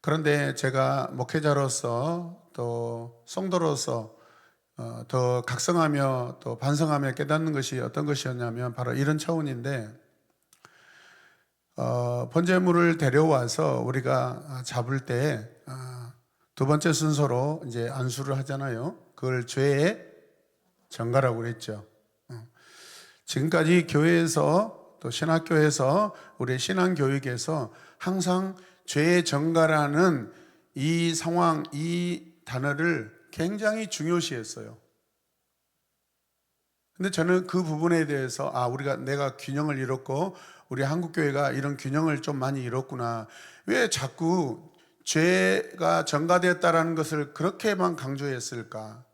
그런데 제가 목회자로서 또 성도로서 더 각성하며 또 반성하며 깨닫는 것이 어떤 것이었냐면 바로 이런 차원인데 번제물을 데려와서 우리가 잡을 때 두 번째 순서로 이제 안수를 하잖아요. 그걸 죄의 전가라고 그랬죠. 지금까지 교회에서 또 신학교에서 우리 신앙교육에서 항상 죄의 전가라는 이 상황, 이 단어를 굉장히 중요시했어요. 근데 저는 그 부분에 대해서 내가 균형을 잃었고 우리 한국교회가 이런 균형을 좀 많이 잃었구나. 왜 자꾸 죄가 전가되었다라는 것을 그렇게만 강조했을까?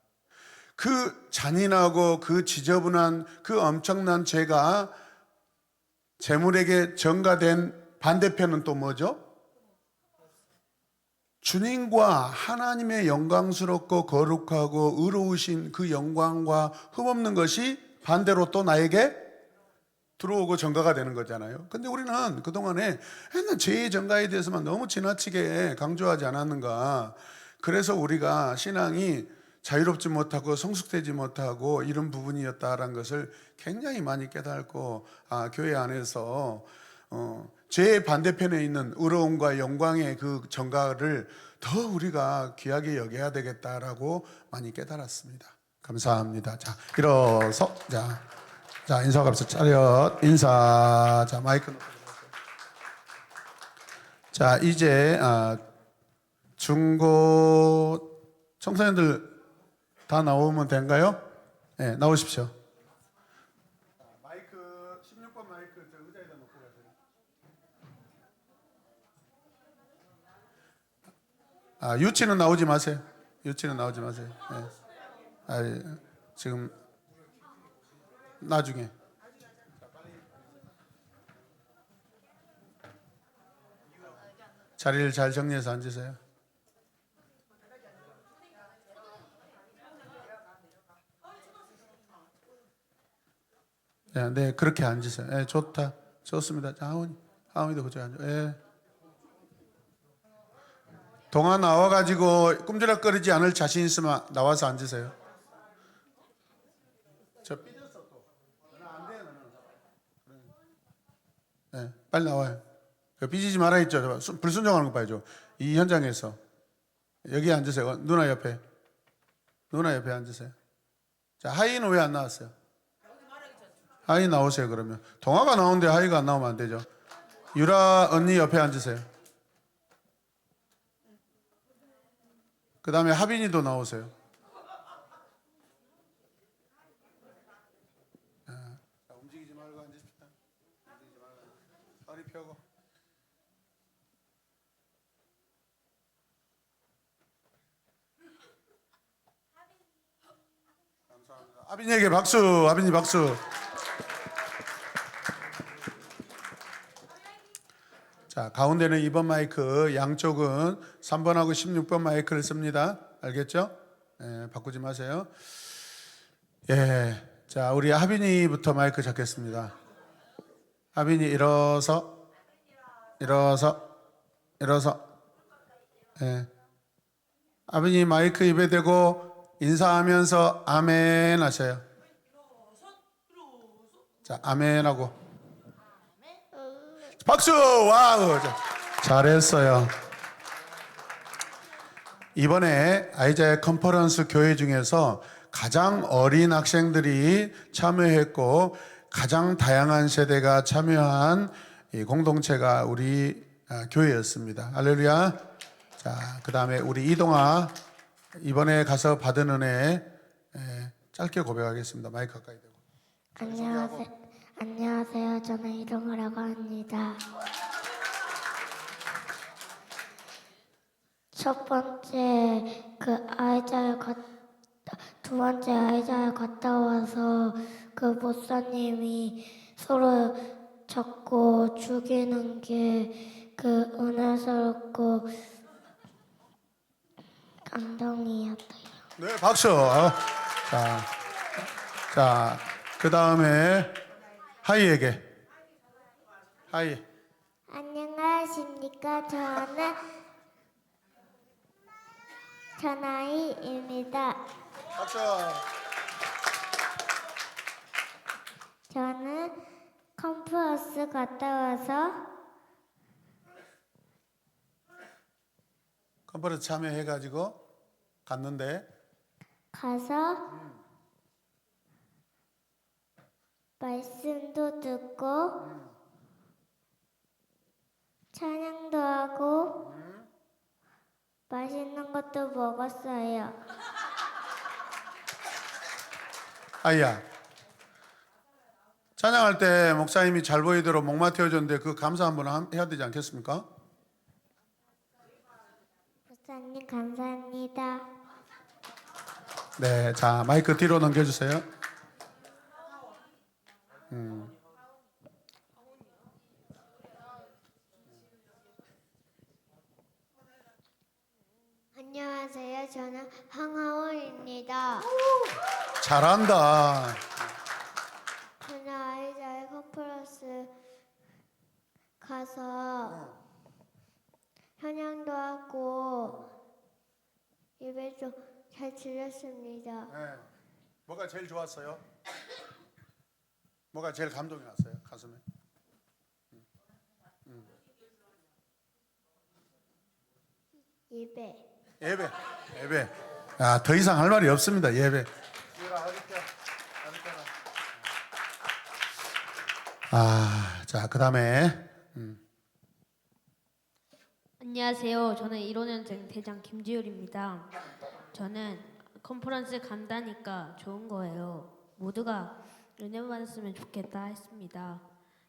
그 잔인하고 그 지저분한 그 엄청난 죄가 제물에게 전가된 반대편은 또 뭐죠? 주님과 하나님의 영광스럽고 거룩하고 의로우신 그 영광과 흠없는 것이 반대로 또 나에게 들어오고 전가가 되는 거잖아요. 근데 우리는 그동안에 맨날 죄의 전가에 대해서만 너무 지나치게 강조하지 않았는가. 그래서 우리가 신앙이 자유롭지 못하고 성숙되지 못하고 이런 부분이었다라는 것을 굉장히 많이 깨닫고 교회 안에서 죄의 반대편에 있는 의로움과 영광의 그 전가를 더 우리가 귀하게 여겨야 되겠다라고 많이 깨달았습니다. 감사합니다. 자, 일어서 자 인사갑수 차렷 인사. 자 마이크 놓고. 자 이제 중고 청소년들 다 나오면 된가요? 네, 나오십시오. 마이크 16번 마이크 저 의자에다 놓고 가세요. 유치는 나오지 마세요. 유치는 나오지 마세요. 네. 지금 나중에. 자리를 잘 정리해서 앉으세요. 네, 그렇게 앉으세요. 네, 좋다. 좋습니다. 자, 하원이도 그쪽에 앉아. 네. 동안 나와가지고 꿈지락거리지 않을 자신 있으면 나와서 앉으세요. 저 삐졌어 또. 안 돼, 너는. 네, 빨리 나와요. 삐지지 말아 있죠. 불순종하는 거 봐야죠. 이 현장에서 여기 앉으세요. 누나 옆에 앉으세요. 자, 하이는 왜 안 나왔어요? 하이 나오세요. 그러면 동아가 나오는데 하이가 안 나오면 안 되죠. 유라 언니 옆에 앉으세요. 그 다음에 하빈이도 나오세요. 자, 움직이지 말고 앉으십시다. 움직이지 말고 허리 펴고. 감사합니다. 하빈이에게 박수. 하빈이 박수. 자, 가운데는 2번 마이크, 양쪽은 3번하고 16번 마이크를 씁니다. 알겠죠? 바꾸지 마세요. 자, 우리 하빈이부터 마이크 잡겠습니다. 하빈이 일어서. 일어서. 예. 아버님 마이크 입에 대고 인사하면서 아멘 하셔요. 자, 아멘 하고. 박수! 와우! 잘했어요. 이번에 아이자의 컨퍼런스 교회 중에서 가장 어린 학생들이 참여했고 가장 다양한 세대가 참여한 이 공동체가 우리 교회였습니다. 할렐루야. 자, 그 다음에 우리 이동아 이번에 가서 받은 은혜 짧게 고백하겠습니다. 마이크 가까이 대고. 안녕하세요. 저는 이동우라고 합니다. 두 번째 아이자에 갔다 와서 그 목사님이 서로 잡고 죽이는 게 그 은혜스럽고 감동이었어요. 네, 박수. 자, 그 다음에 하이에게. 하이. 안녕하십니까. 저는 전하이입니다. 박수. 저는 컨퍼런스 갔다 와서 컨퍼런스 참여해가지고 갔는데 가서 말씀도 듣고 찬양도 하고 맛있는 것도 먹었어요. 아이야. 찬양할 때 목사님이 잘 보이도록 목마 태워줬는데 그 감사 한번 해야 되지 않겠습니까? 목사님 감사합니다. 네, 자 마이크 뒤로 넘겨주세요. 안녕하세요. 저는 황하원입니다. 잘한다. 저는 아이자의 컨퍼런스 가서 찬양도 하고 예배도 잘 드렸습니다. 네. 뭐가 제일 좋았어요? 뭐가 제일 감동이 났어요? 가슴에? 예배. 아, 더 이상 할 말이 없습니다. 예배. 아, 자, 그 다음에 안녕하세요. 저는 1호년생 대장 김지율입니다. 저는 컨퍼런스 간다니까 좋은 거예요. 모두가 은혜 받았으면 좋겠다 했습니다.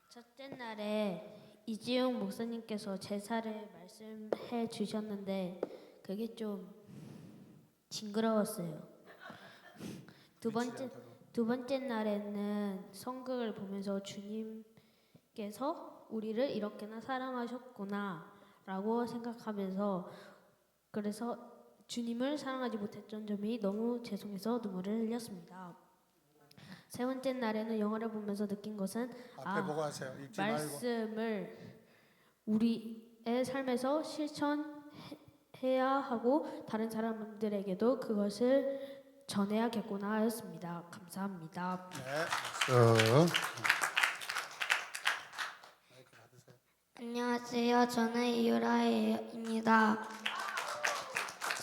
첫째 날에 이지용 목사님께서 제사를 말씀해 주셨는데 그게 좀 징그러웠어요. 두 번째 날에는 성극을 보면서 주님께서 우리를 이렇게나 사랑하셨구나 라고 생각하면서 그래서 주님을 사랑하지 못했던 점이 너무 죄송해서 눈물을 흘렸습니다. 세 번째 날에는 영화를 보면서 느낀 것은 앞에 보고 하세요. 읽지 말고. 말씀을 우리의 삶에서 실천해야 하고 다른 사람들에게도 그것을 전해야겠구나 하였습니다. 감사합니다. 네, 박수. 안녕하세요. 저는 이유라입니다.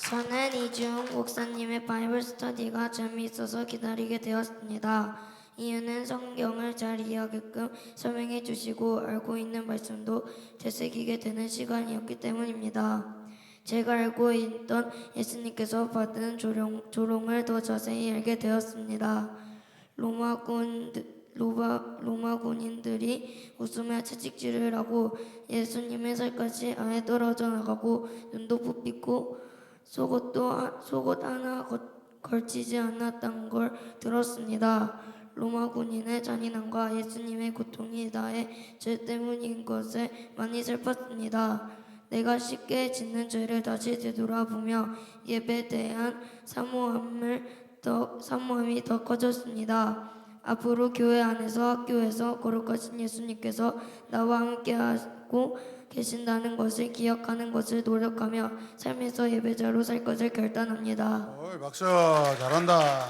저는 이중 목사님의 바이블 스터디가 재미있어서 기다리게 되었습니다. 이유는 성경을 잘 이해하게끔 설명해 주시고 알고 있는 말씀도 되새기게 되는 시간이었기 때문입니다. 제가 알고 있던 예수님께서 받은 조롱을 더 자세히 알게 되었습니다. 로마 군인들이 웃으며 채찍질을 하고 예수님의 살갗이 아예 떨어져 나가고 눈도 부비고 속옷 하나 걸치지 않았던 걸 들었습니다. 로마 군인의 잔인함과 예수님의 고통이 나의 죄 때문인 것에 많이 슬펐습니다. 내가 쉽게 짓는 죄를 다시 되돌아보며 예배에 대한 사모함이 더 커졌습니다. 앞으로 교회 안에서 학교에서 거룩하신 예수님께서 나와 함께하고 계신다는 것을 기억하는 것을 노력하며 삶에서 예배자로 살 것을 결단합니다. 어이, 박수. 잘한다.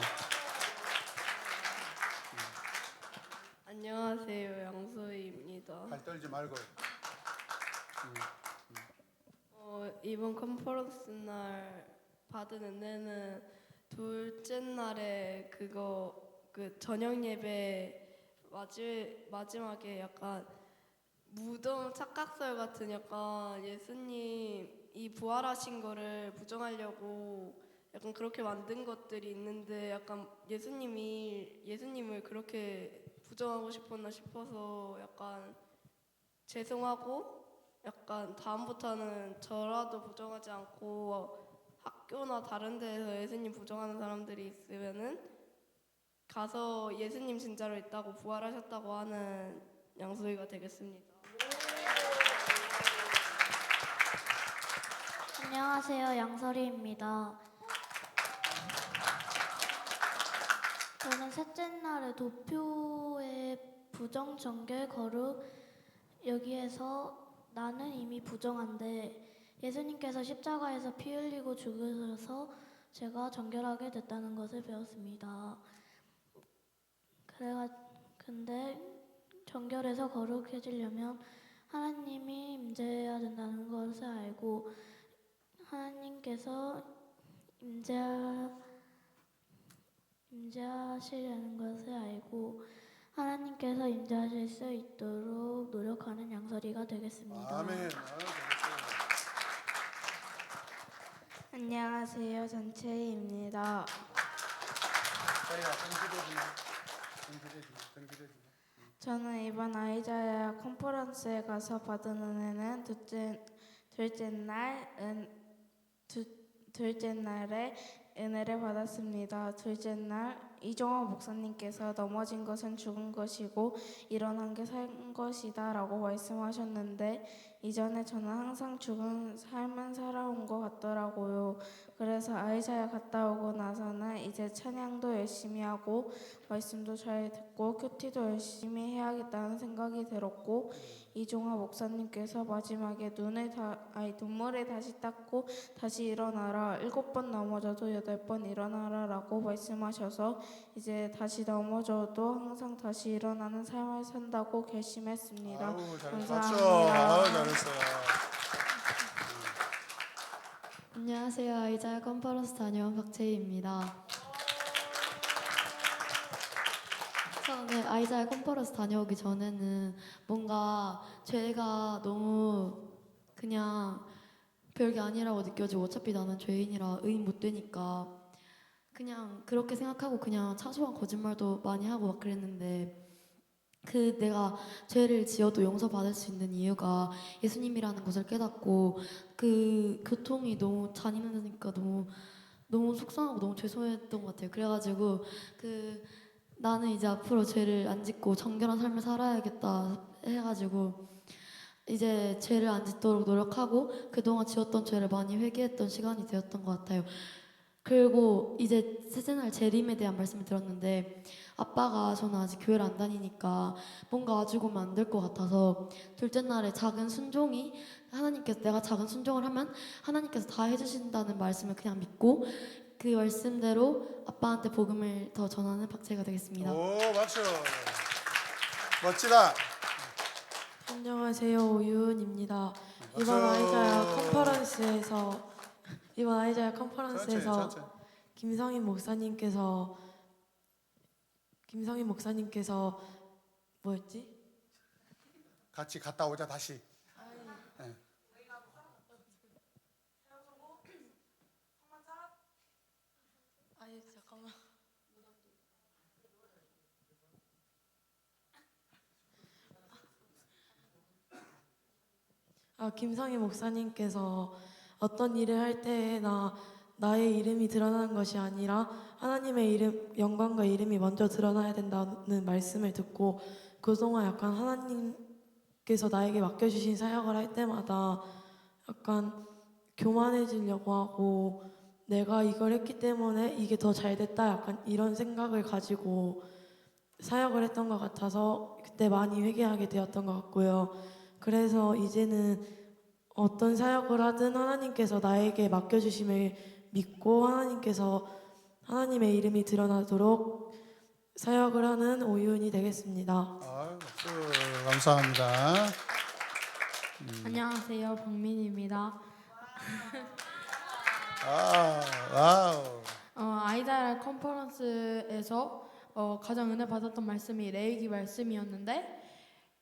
안녕하세요, 양소희입니다. 발 떨지 말고. 이번 컨퍼런스 날 받은 은혜는 둘째 날에 그 저녁 예배 마지막에 약간 무덤 착각설 같은 약간 예수님이 부활하신 거를 부정하려고 약간 그렇게 만든 것들이 있는데 약간 예수님을 그렇게 부정하고 싶었나 싶어서 약간 죄송하고 약간 다음부터는 저라도 부정하지 않고 학교나 다른 데에서 예수님 부정하는 사람들이 있으면은 가서 예수님 진짜로 있다고 부활하셨다고 하는 양소희가 되겠습니다. 안녕하세요. 양설이입니다. 저는 셋째 날에 도표의 부정, 정결, 거룩 여기에서 나는 이미 부정한데 예수님께서 십자가에서 피 흘리고 죽으셔서 제가 정결하게 됐다는 것을 배웠습니다. 근데 정결해서 거룩해지려면 하나님이 임재해야 된다는 것을 알고 하나님께서 임재하시려는 것을 알고 하나님께서 임재하실 수 있도록 노력하는 양설이가 되겠습니다. 아멘. 안녕하세요. 전채희입니다. 저는 이번 아이자야 컨퍼런스에 가서 받은 은혜는 둘째 날에 은혜를 받았습니다. 둘째 날 이종호 목사님께서 넘어진 것은 죽은 것이고 일어난 게 산 것이다 라고 말씀하셨는데 이전에 저는 항상 죽은 삶은 살아온 것 같더라고요. 그래서 아이자야 갔다 오고 나서는 이제 찬양도 열심히 하고 말씀도 잘 듣고 큐티도 열심히 해야겠다는 생각이 들었고 이종화 목사님께서 마지막에 눈물에 다시 닦고 다시 일어나라 7번 넘어져도 8번 일어나라 라고 말씀하셔서 이제 다시 넘어져도 항상 다시 일어나는 삶을 산다고 결심했습니다. 아우, 감사합니다. 아우, 잘했어요. 안녕하세요. 아이자야 컨퍼런스 다녀온 박채희입니다. 처음에 아이자야 컨퍼런스 다녀오기 전에는 뭔가 죄가 너무 그냥 별게 아니라고 느껴지고 어차피 나는 죄인이라 의인 못 되니까 그냥 그렇게 생각하고 그냥 사소한 거짓말도 많이 하고 막 그랬는데 내가 죄를 지어도 용서받을 수 있는 이유가 예수님이라는 것을 깨닫고 그 고통이 너무 잔인하니까 너무 속상하고 너무 죄송했던 것 같아요. 그래가지고 나는 이제 앞으로 죄를 안 짓고 정결한 삶을 살아야겠다 해가지고 이제 죄를 안 짓도록 노력하고 그동안 지었던 죄를 많이 회개했던 시간이 되었던 것 같아요. 그리고 이제 셋째 날 재림에 대한 말씀을 들었는데 아빠가 저는 아직 교회를 안 다니니까 뭔가 가지고 오면 안 될 것 같아서 둘째 날에 작은 순종이 하나님께서 내가 작은 순종을 하면 하나님께서 다 해주신다는 말씀을 그냥 믿고 그 말씀대로 아빠한테 복음을 더 전하는 박채가 되겠습니다. 오, 박수. 멋지다. 안녕하세요. 오유은입니다. 박수. 이번 아이자야 컨퍼런스에서 천천히. 김성인 목사님께서 뭐였지? 같이 갔다 오자 다시. 네. 잠깐만. 김성희 목사님께서 어떤 일을 할 때나 나의 이름이 드러나는 것이 아니라 하나님의 영광과 이름이 먼저 드러나야 된다는 말씀을 듣고 그동안 약간 하나님께서 나에게 맡겨주신 사역을 할 때마다 약간 교만해지려고 하고 내가 이걸 했기 때문에 이게 더 잘 됐다 약간 이런 생각을 가지고 사역을 했던 것 같아서 그때 많이 회개하게 되었던 것 같고요. 그래서 이제는 어떤 사역을 하든 하나님께서 나에게 맡겨주심을 믿고 하나님의 이름이 드러나도록 사역을 하는 오유은이 되겠습니다. 감사합니다. 안녕하세요, 박민입니다. 아이달 컨퍼런스에서 가장 은혜 받았던 말씀이 레위기 말씀이었는데,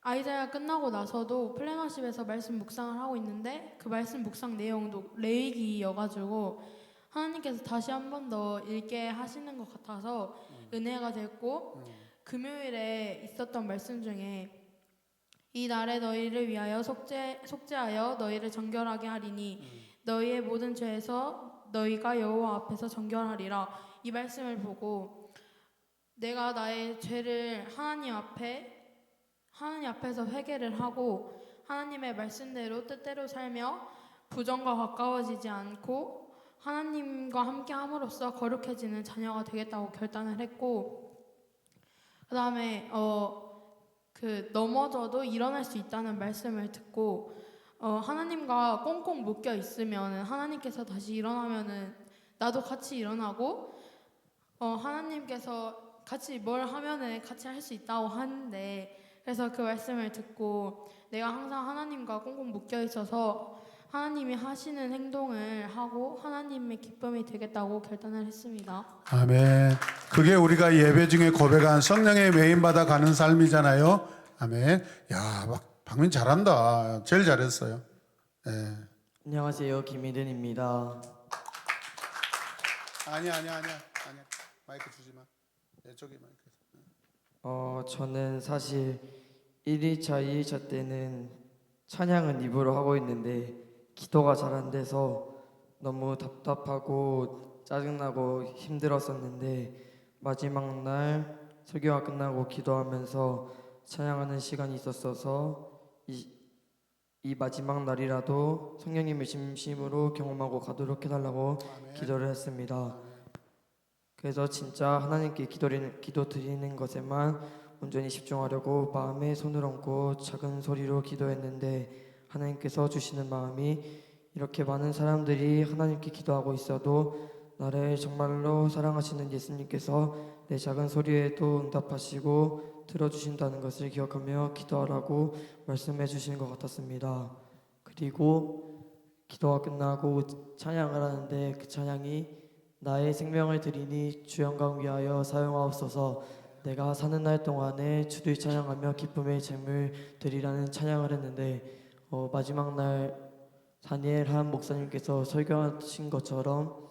아이자야 끝나고 나서도 플래너십에서 말씀 묵상을 하고 있는데 그 말씀 묵상 내용도 레위기여가지고 하나님께서 다시 한 번 더 읽게 하시는 것 같아서 은혜가 됐고, 금요일에 있었던 말씀 중에 이 날에 너희를 위하여 속죄하여 너희를 정결하게 하리니 너희의 모든 죄에서 너희가 여호와 앞에서 정결하리라, 이 말씀을 보고 내가 나의 죄를 하나님 앞에서 회개를 하고 하나님의 말씀대로 뜻대로 살며 부정과 가까워지지 않고 하나님과 함께 함으로써 거룩해지는 자녀가 되겠다고 결단을 했고, 그 다음에 넘어져도 일어날 수 있다는 말씀을 듣고 하나님과 꽁꽁 묶여 있으면 하나님께서 다시 일어나면은 나도 같이 일어나고 하나님께서 같이 뭘 하면은 같이 할 수 있다고 하는데, 그래서 그 말씀을 듣고 내가 항상 하나님과 꽁꽁 묶여 있어서 하나님이 하시는 행동을 하고 하나님의 기쁨이 되겠다고 결단을 했습니다. 아멘. 그게 우리가 예배 중에 고백한 성령의 메인받아 가는 삶이잖아요. 아멘. 야, 박민 잘한다. 제일 잘했어요. 네. 안녕하세요, 김희든입니다. 아니야. 마이크 주지 마. 저기 마이크. 저는 사실 1일차, 2일차 때는 찬양은 입으로 하고 있는데 기도가 잘 안 돼서 너무 답답하고 짜증나고 힘들었었는데, 마지막 날 설교가 끝나고 기도하면서 찬양하는 시간이 있었어서 이 마지막 날이라도 성령님을 진심으로 경험하고 가도록 해달라고 기도를 했습니다. 그래서 진짜 하나님께 기도 드리는 것에만 온전히 집중하려고 마음에 손을 얹고 작은 소리로 기도했는데, 하나님께서 주시는 마음이 이렇게 많은 사람들이 하나님께 기도하고 있어도 나를 정말로 사랑하시는 예수님께서 내 작은 소리에도 응답하시고 들어주신다는 것을 기억하며 기도하라고 말씀해 주시는 것 같았습니다. 그리고 기도가 끝나고 찬양을 하는데 그 찬양이 나의 생명을 드리니 주 영광 위하여 사용하옵소서, 내가 사는 날 동안에 주를 찬양하며 기쁨의 제물 드리라는 찬양을 했는데, 마지막 날 다니엘 한 목사님께서 설교하신 것처럼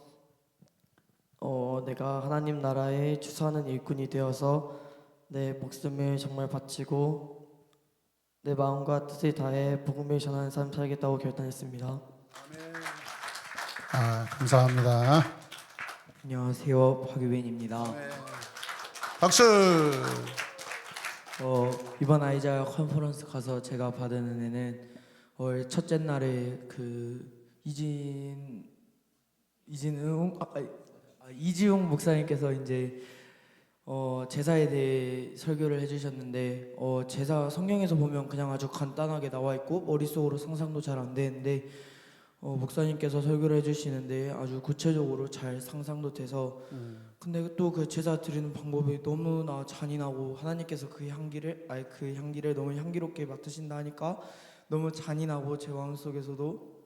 내가 하나님 나라에 추수하는 일꾼이 되어서 내 목숨을 정말 바치고 내 마음과 뜻을 다해 복음을 전하는 삶 살겠다고 결단했습니다. 감사합니다. 안녕하세요, 박유빈입니다. 박수. 이번 아이자 컨퍼런스 가서 제가 받은 은혜는 첫째 날에 이지용 목사님께서 이제 제사에 대해 설교를 해주셨는데, 제사 성경에서 보면 그냥 아주 간단하게 나와 있고 머릿속으로 상상도 잘 안 되는데 목사님께서 설교를 해주시는데 아주 구체적으로 잘 상상도 돼서 근데 또 그 제사 드리는 방법이 너무나 잔인하고 하나님께서 그 향기를 너무 향기롭게 맡으신다 하니까 너무 잔인하고 제 마음속에서도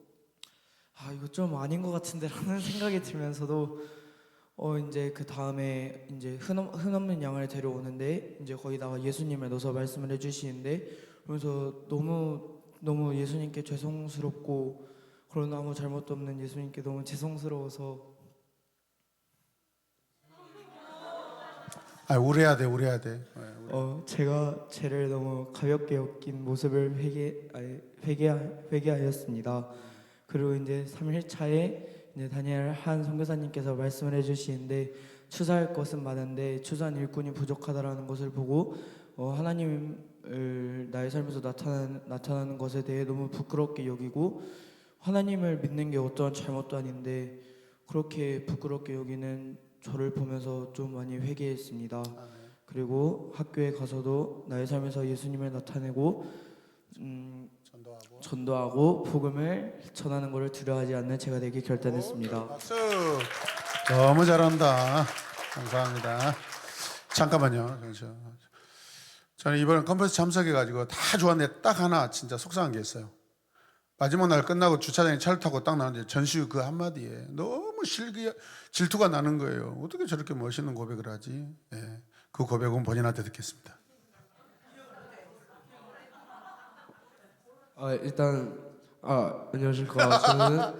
이거 좀 아닌 것 같은데라는 생각이 들면서도 이제 그 다음에 이제 흔없는 양을 데려오는데 이제 거기다가 예수님을 넣어서 말씀을 해주시는데, 그래서 너무 예수님께 죄송스럽고 그런 아무 잘못도 없는 예수님께 너무 죄송스러워서 우려야 돼. 제가 죄를 너무 가볍게 여긴 모습을 회개하였습니다. 그리고 이제 3일차에 이제 다니엘 한 선교사님께서 말씀을 해주시는데, 추사할 것은 많은데 추사한 일꾼이 부족하다라는 것을 보고 하나님을 나의 삶에서 나타나는 것에 대해 너무 부끄럽게 여기고, 하나님을 믿는 게 어떠한 잘못도 아닌데 그렇게 부끄럽게 여기는 저를 보면서 좀 많이 회개했습니다. 그리고 학교에 가서도 나의 삶에서 예수님을 나타내고 전도하고 복음을 전하는 것을 두려워하지 않는 제가 되기 결단했습니다. 박수. 너무 잘한다. 감사합니다. 잠깐만요. 저는 이번 컨퍼런스 참석해가지고 다 좋았는데 딱 하나 진짜 속상한 게 있어요. 마지막 날 끝나고 주차장에 차를 타고 딱 나왔는데 전시우 그 한마디에 너무 질투가 나는 거예요. 어떻게 저렇게 멋있는 고백을 하지? 예, 그 고백은 본인한테 듣겠습니다. 일단 안녕하십니까. 저는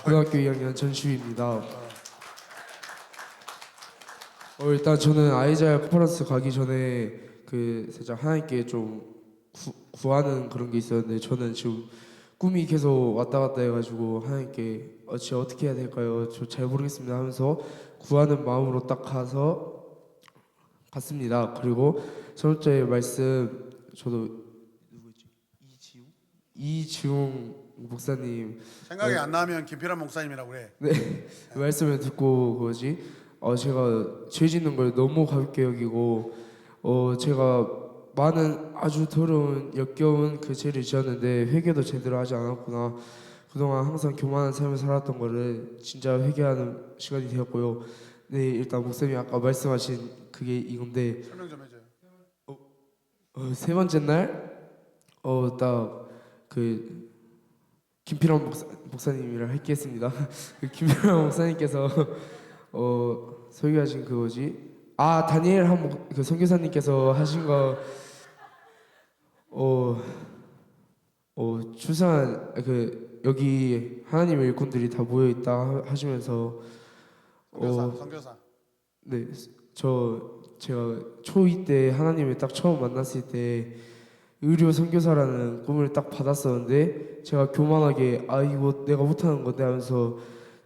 고등학교 2학년 전시우입니다. 일단 저는 아이자야 컨퍼런스 가기 전에 살짝 하나님께 좀 구하는 그런 게 있었는데, 저는 지금 꿈이 계속 왔다 갔다 해가지고 하나님께 진짜 어떻게 해야 될까요? 저 잘 모르겠습니다 하면서 구하는 마음으로 딱 갔습니다. 그리고 첫 번째 말씀, 저도 이지웅 목사님 생각이 안 나면 김필환 목사님이라고 그래. 네, 말씀을 듣고 제가 죄 짓는 걸 너무 가볍게 여기고 제가 많은 아주 더러운 역겨운 그 죄를 지었는데 회개도 제대로 하지 않았구나. 그동안 항상 교만한 삶을 살았던 거를 진짜 회개하는 시간이 되었고요. 네, 일단 목사님이 아까 말씀하신 그게 이건데, 설명 좀 해줘요. 세 번째 날 딱 김필환 목사님이랑 할게했습니다. 김필환 목사님께서 설교하신 다니엘 그 선교사님께서 하신 거 추산 여기 하나님의 일꾼들이 다 모여 있다 하시면서 선교사. 네, 제가 초2 때 하나님을 딱 처음 만났을 때 의료 선교사라는 꿈을 딱 받았었는데, 제가 교만하게 이거 내가 못하는 건데 하면서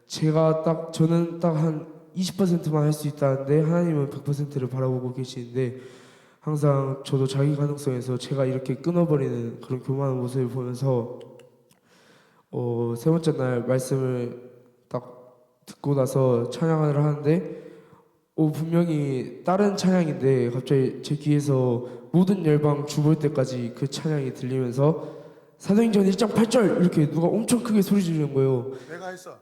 저는 딱 한 20%만 할 수 있다는데 하나님은 100%를 바라보고 계시는데, 항상 저도 자기 가능성에서 제가 이렇게 끊어버리는 그런 교만한 모습을 보면서 세 번째 날 말씀을 딱 듣고 나서 찬양을 하는데 분명히 다른 찬양인데 갑자기 제 귀에서 모든 열방 주볼 때까지 그 찬양이 들리면서 사도행전 1장 8절 이렇게 누가 엄청 크게 소리 지르는 거예요. 내가 했어.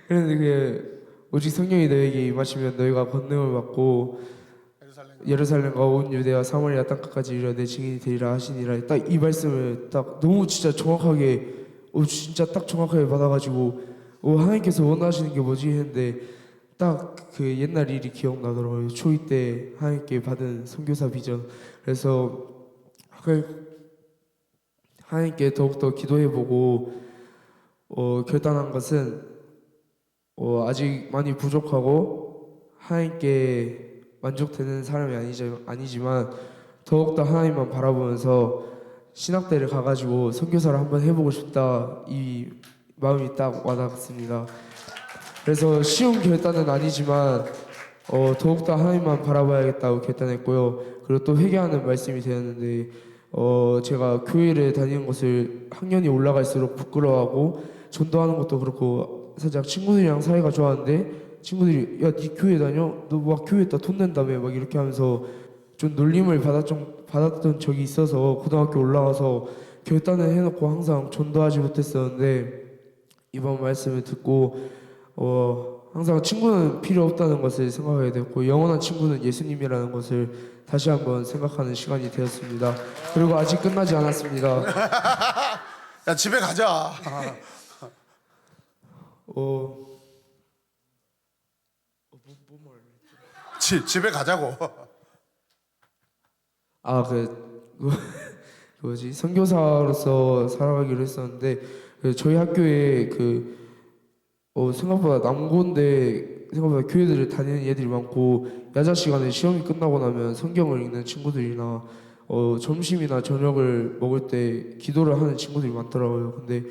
그런데 그게 오직 성령이 너에게 임하시면 너희가 권능을 받고 예루살렘과 온 유대와 사마리아 땅끝까지 이르러 내 증인이 되리라 하시니라. 딱 이 말씀을 딱 너무 진짜 정확하게 진짜 딱 정확하게 받아가지고 하나님께서 원하시는 게 뭐지 했는데, 딱 그 옛날 일이 기억나더라고요. 초2 때 하나님께 받은 선교사 비전. 그래서 하나님께 더욱더 기도해보고 결단한 것은 아직 많이 부족하고 하나님께 만족되는 사람이 아니지만 더욱더 하나님만 바라보면서 신학대를 가가지고 선교사를 한번 해보고 싶다, 이 마음이 딱 와닿았습니다. 그래서 쉬운 결단은 아니지만 더욱더 하나님만 바라봐야겠다고 결단했고요. 그리고 또 회개하는 말씀이 되었는데, 제가 교회를 다니는 것을 학년이 올라갈수록 부끄러워하고, 전도하는 것도 그렇고 살짝 친구들이랑 사이가 좋았는데 친구들이 야, 네 교회 다녀? 너 막 교회에다 돈 낸다며? 막 이렇게 하면서 좀 놀림을 받았던 적이 있어서 고등학교 올라가서 결단을 해놓고 항상 전도하지 못했었는데, 이번 말씀을 듣고 항상 친구는 필요 없다는 것을 생각하게 되었고, 영원한 친구는 예수님이라는 것을 다시 한번 생각하는 시간이 되었습니다. 그리고 아직 끝나지 않았습니다. 야, 집에 가자. 집에 가자고. 선교사로서 살아가기로 했었는데, 저희 학교에 생각보다 남고인데 생각보다 교회들을 다니는 애들이 많고, 야자 시간에 시험이 끝나고 나면 성경을 읽는 친구들이나 점심이나 저녁을 먹을 때 기도를 하는 친구들이 많더라고요. 근데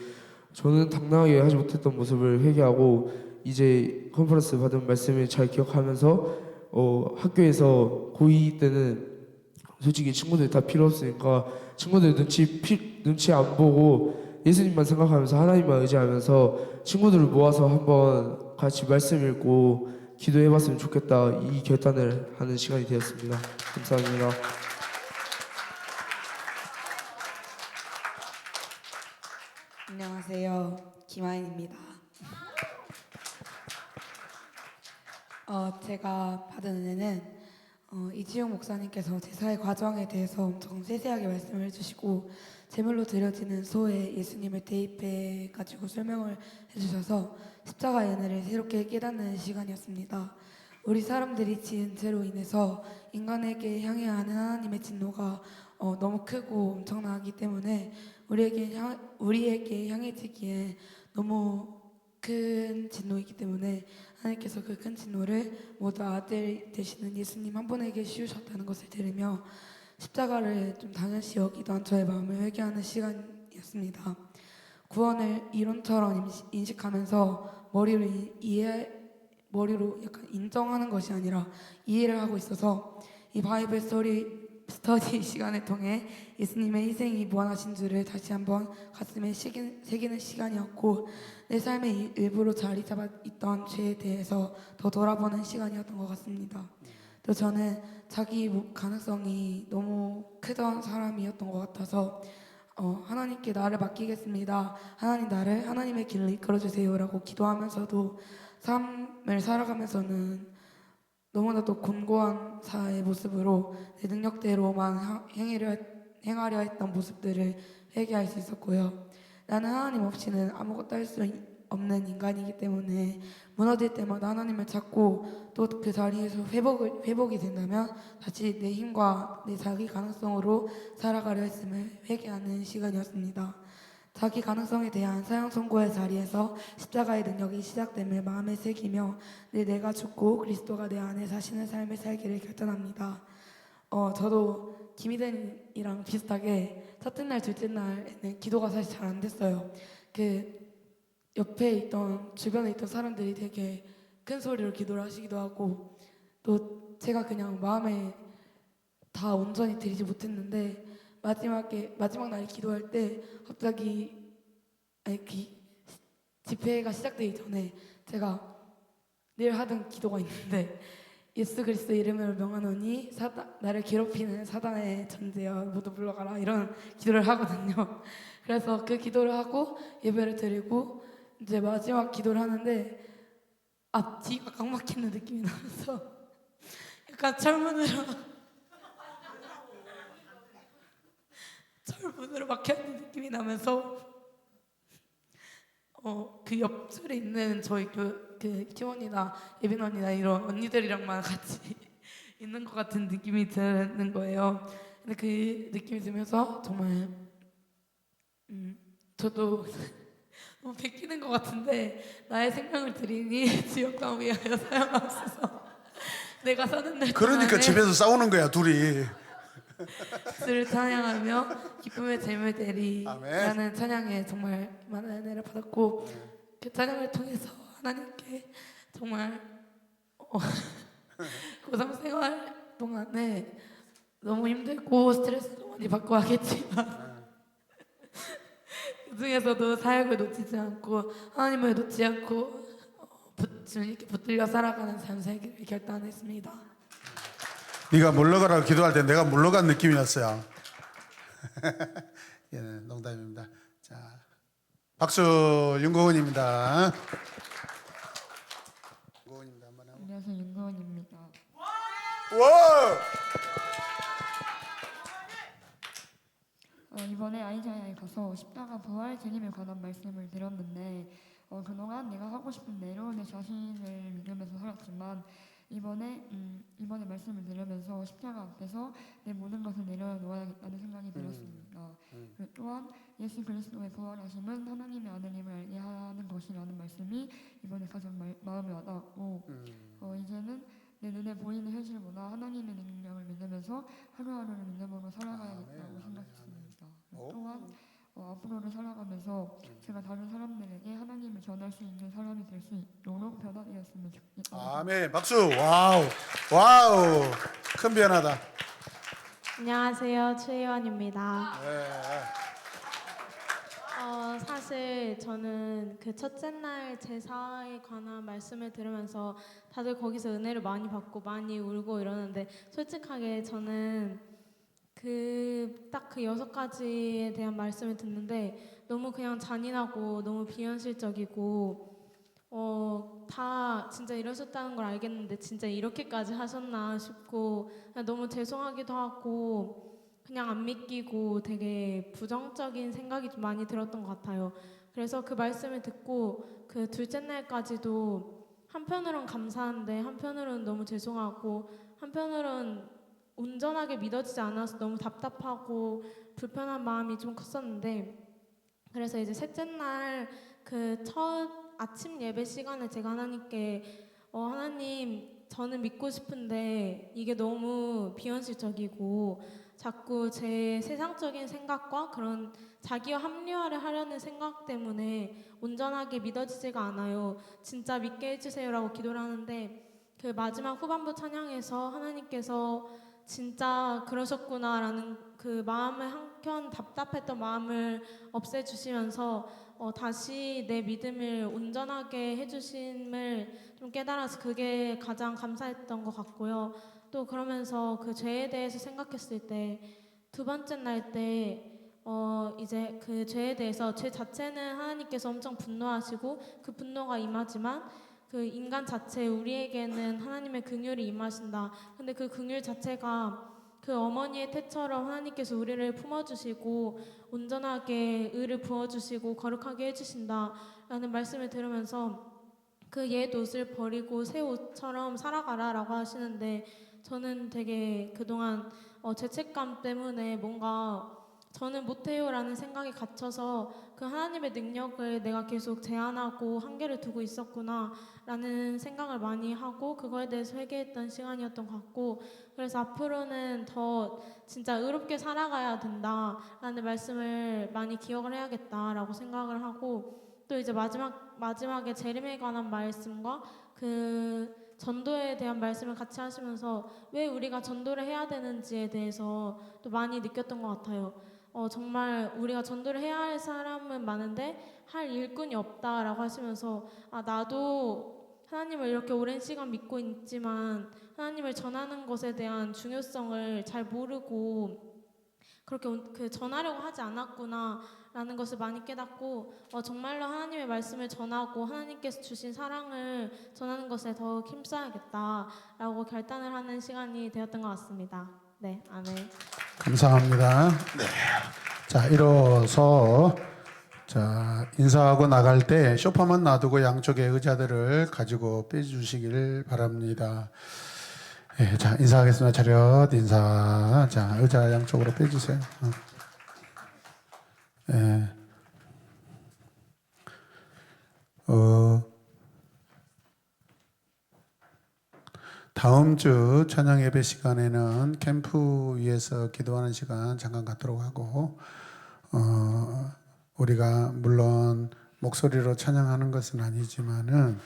저는 당당하게 하지 못했던 모습을 회개하고 이제 컨퍼런스 받은 말씀을 잘 기억하면서 학교에서 고2 때는 솔직히 친구들 다 필요 없으니까 친구들 눈치 안 보고 예수님만 생각하면서 하나님만 의지하면서 친구들을 모아서 한번 같이 말씀 읽고 기도해봤으면 좋겠다 이 결단을 하는 시간이 되었습니다. 감사합니다. 안녕하세요. 김하인입니다. 제가 받은 은혜는 이지용 목사님께서 제사의 과정에 대해서 엄청 세세하게 말씀을 해주시고 제물로 드려지는 소에 예수님을 대입해 가지고 설명을 해주셔서 십자가의 은혜를 새롭게 깨닫는 시간이었습니다. 우리 사람들이 지은 죄로 인해서 인간에게 향해야 하는 하나님의 진노가 너무 크고 엄청나기 때문에 우리에게 향해지기에 너무 큰 진노이기 때문에 하나님께서 그 큰 진노를 모두 아들 되시는 예수님 한 분에게 씌우셨다는 것을 들으며 십자가를 좀 당연시 여기던 저의 마음을 회개하는 시간이었습니다. 구원을 이론처럼 인식하면서 머리로 약간 인정하는 것이 아니라 이해를 하고 있어서 이 바이블 스터디 시간을 통해 예수님의 희생이 무한하신 줄을 다시 한번 가슴에 새기는 시간이었고 내 삶의 일부로 자리 잡아 있던 죄에 대해서 더 돌아보는 시간이었던 것 같습니다. 또 저는 자기 가능성이 너무 크던 사람이었던 것 같아서 하나님께 나를 맡기겠습니다. 하나님 나를 하나님의 길로 이끌어주세요라고 기도하면서도 삶을 살아가면서는 너무나도 곤고한 사의 모습으로 내 능력대로만 행하려 했던 모습들을 회개할 수 있었고요. 나는 하나님 없이는 아무것도 할 수 없는 인간이기 때문에 무너질 때마다 하나님을 찾고 또 그 자리에서 회복이 된다면 다시 내 힘과 내 자기 가능성으로 살아가려 했음을 회개하는 시간이었습니다. 자기 가능성에 대한 사형 선고의 자리에서 십자가의 능력이 시작됨을 마음에 새기며 내가 죽고 그리스도가 내 안에 사시는 삶을 살기를 결단합니다. 저도 김희den이랑 비슷하게 첫째 날, 둘째 날에는 기도가 사실 잘 안 됐어요. 그 옆에 있던 주변에 있던 사람들이 되게 큰 소리로 기도를 하시기도 하고 또 제가 그냥 마음에 다 온전히 드리지 못했는데 마지막 날 기도할 때 갑자기 집회가 시작되기 전에 제가 늘 하던 기도가 있는데 예수 그리스도 이름으로 명하노니 나를 괴롭히는 사단의 존재여 모두 물러가라 이런 기도를 하거든요. 그래서 그 기도를 하고 예배를 드리고 이제 마지막 기도를 하는데 앞뒤가 꽉 막히는 느낌이 나면서 약간 철문으로 막혀있는 느낌이 나면서 그 옆줄에 있는 저희 그 티원이나 예빈 언니나 이런 언니들이랑만 같이 있는 것 같은 느낌이 드는 거예요. 근데 그 느낌이 들면서 정말 저도 너무 베끼는 것 같은데 나의 생명을 드리니 지옥과 위하여 사용하옵소서. 내가 사는 날 그러니까 집에서 싸우는 거야 둘이. 주를 찬양하며 기쁨의 재물 되리라는 찬양에 정말 많은 은혜를 받았고 그 찬양을 통해서 하나님께 정말 고3 생활 동안에 너무 힘들고 스트레스도 많이 받고 하겠지만 그 중에서도 사역을 놓치지 않고 하나님을 놓지 않고 주님께 붙들려 살아가는 삶 살기를 결단했습니다. 네가 물러가라고 기도할 때 내가 물러간 느낌이었어요. 예, 농담입니다. 자, 박수 윤고은입니다. 안녕하세요, 윤고은입니다. 와! 이번에 아이자야에 가서 십자가 부활 재림에 관한 말씀을 들었는데 그동안 내가 하고 싶은 대로 내 자신을 믿으면서 살았지만 이번에 말씀을 들으면서 십자가 앞에서 내 모든 것을 내려놓아야겠다는 생각이 들었습니다. 또한 예수 그리스도의 부활하심은 하나님의 아들임을 알게 하는 것이라는 말씀이 이번에 가장 마음에 와닿았고 이제는 내 눈에 보이는 현실보다 하나님의 능력을 믿으면서 하루하루를 믿음으로 살아가야겠다고 생각했습니다. 또한 앞으로를 살아가면서 제가 다른 사람들에게 하나님을 전할 수 있는 사람이 될 수 있도록 변화되었으면 좋겠다. 아멘. 박수. 와우. 와우. 큰 변화다. 안녕하세요, 최희원입니다. 네. 사실 근데 저는 그 첫째 날 제사에 관한 말씀을 들으면서 다들 거기서 은혜를 많이 받고 많이 울고 이러는데 솔직하게 저는 딱 그 6가지에 대한 말씀을 듣는데 너무 그냥 잔인하고 너무 비현실적이고 다 진짜 이러셨다는 걸 알겠는데 진짜 이렇게까지 하셨나 싶고 그냥 너무 죄송하기도 하고 그냥 안 믿기고 되게 부정적인 생각이 좀 많이 들었던 것 같아요. 그래서 그 말씀을 듣고 그 둘째 날까지도 한편으론 감사한데 한편으로는 너무 죄송하고 한편으로는 온전하게 믿어지지 않아서 너무 답답하고 불편한 마음이 좀 컸었는데 그래서 이제 셋째 날 그 첫 아침 예배 시간에 제가 하나님께 하나님 저는 믿고 싶은데 이게 너무 비현실적이고 자꾸 제 세상적인 생각과 그런 자기와 합리화를 하려는 생각 때문에 온전하게 믿어지지가 않아요. 진짜 믿게 해주세요라고 기도를 하는데 그 마지막 후반부 찬양에서 하나님께서 진짜 그러셨구나라는 그 마음을 한켠 답답했던 마음을 없애주시면서 다시 내 믿음을 온전하게 해주심을 좀 깨달아서 그게 가장 감사했던 것 같고요. 또 그러면서 그 죄에 대해서 생각했을 때 두 번째 날 때 이제 그 죄에 대해서 죄 자체는 하나님께서 엄청 분노하시고 그 분노가 임하지만 그 인간 자체 우리에게는 하나님의 긍휼이 임하신다. 근데 그 긍휼 자체가 그 어머니의 태처럼 하나님께서 우리를 품어주시고 온전하게 의를 부어주시고 거룩하게 해주신다라는 말씀을 들으면서 그 옛 옷을 버리고 새 옷처럼 살아가라라고 하시는데 저는 되게 그동안 죄책감 때문에 뭔가 저는 못해요라는 생각이 갇혀서 그 하나님의 능력을 내가 계속 제한하고 한계를 두고 있었구나라는 생각을 많이 하고 그거에 대해서 회개했던 시간이었던 것 같고 그래서 앞으로는 더 진짜 의롭게 살아가야 된다라는 말씀을 많이 기억을 해야겠다라고 생각을 하고 또 이제 마지막에 재림에 관한 말씀과 그 전도에 대한 말씀을 같이 하시면서 왜 우리가 전도를 해야 되는지에 대해서 또 많이 느꼈던 것 같아요. 정말 우리가 전도를 해야 할 사람은 많은데 할 일꾼이 없다라고 하시면서 나도 하나님을 이렇게 오랜 시간 믿고 있지만 하나님을 전하는 것에 대한 중요성을 잘 모르고 그렇게 전하려고 하지 않았구나라는 것을 많이 깨닫고 정말로 하나님의 말씀을 전하고 하나님께서 주신 사랑을 전하는 것에 더 힘써야겠다라고 결단을 하는 시간이 되었던 것 같습니다. 네, 아멘. 감사합니다. 네. 자, 일어서 인사하고 나갈 때 소파만 놔두고 양쪽에 의자들을 가지고 빼주시길 바랍니다. 네, 자, 인사하겠습니다. 차렷 인사. 자, 의자 양쪽으로 빼주세요. 네. 다음 주 찬양 예배 시간에는 캠프 위에서 기도하는 시간 잠깐 갖도록 하고 우리가 물론 목소리로 찬양하는 것은 아니지만은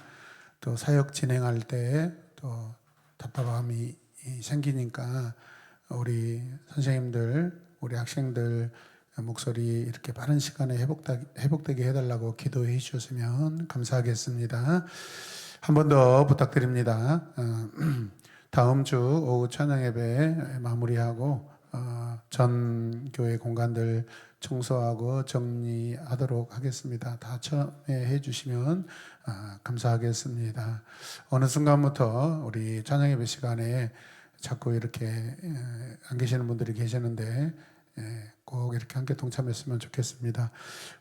또 사역 진행할 때 또 답답함이 생기니까 우리 선생님들, 우리 학생들 목소리 이렇게 빠른 시간에 회복되게 해달라고 기도해 주셨으면 감사하겠습니다. 한 번 더 부탁드립니다. 다음 주 오후 찬양 예배 마무리하고 전 교회 공간들 청소하고 정리하도록 하겠습니다. 다 참여해 주시면 감사하겠습니다. 어느 순간부터 우리 찬양 예배 시간에 자꾸 이렇게 안 계시는 분들이 계시는데 꼭 이렇게 함께 동참했으면 좋겠습니다.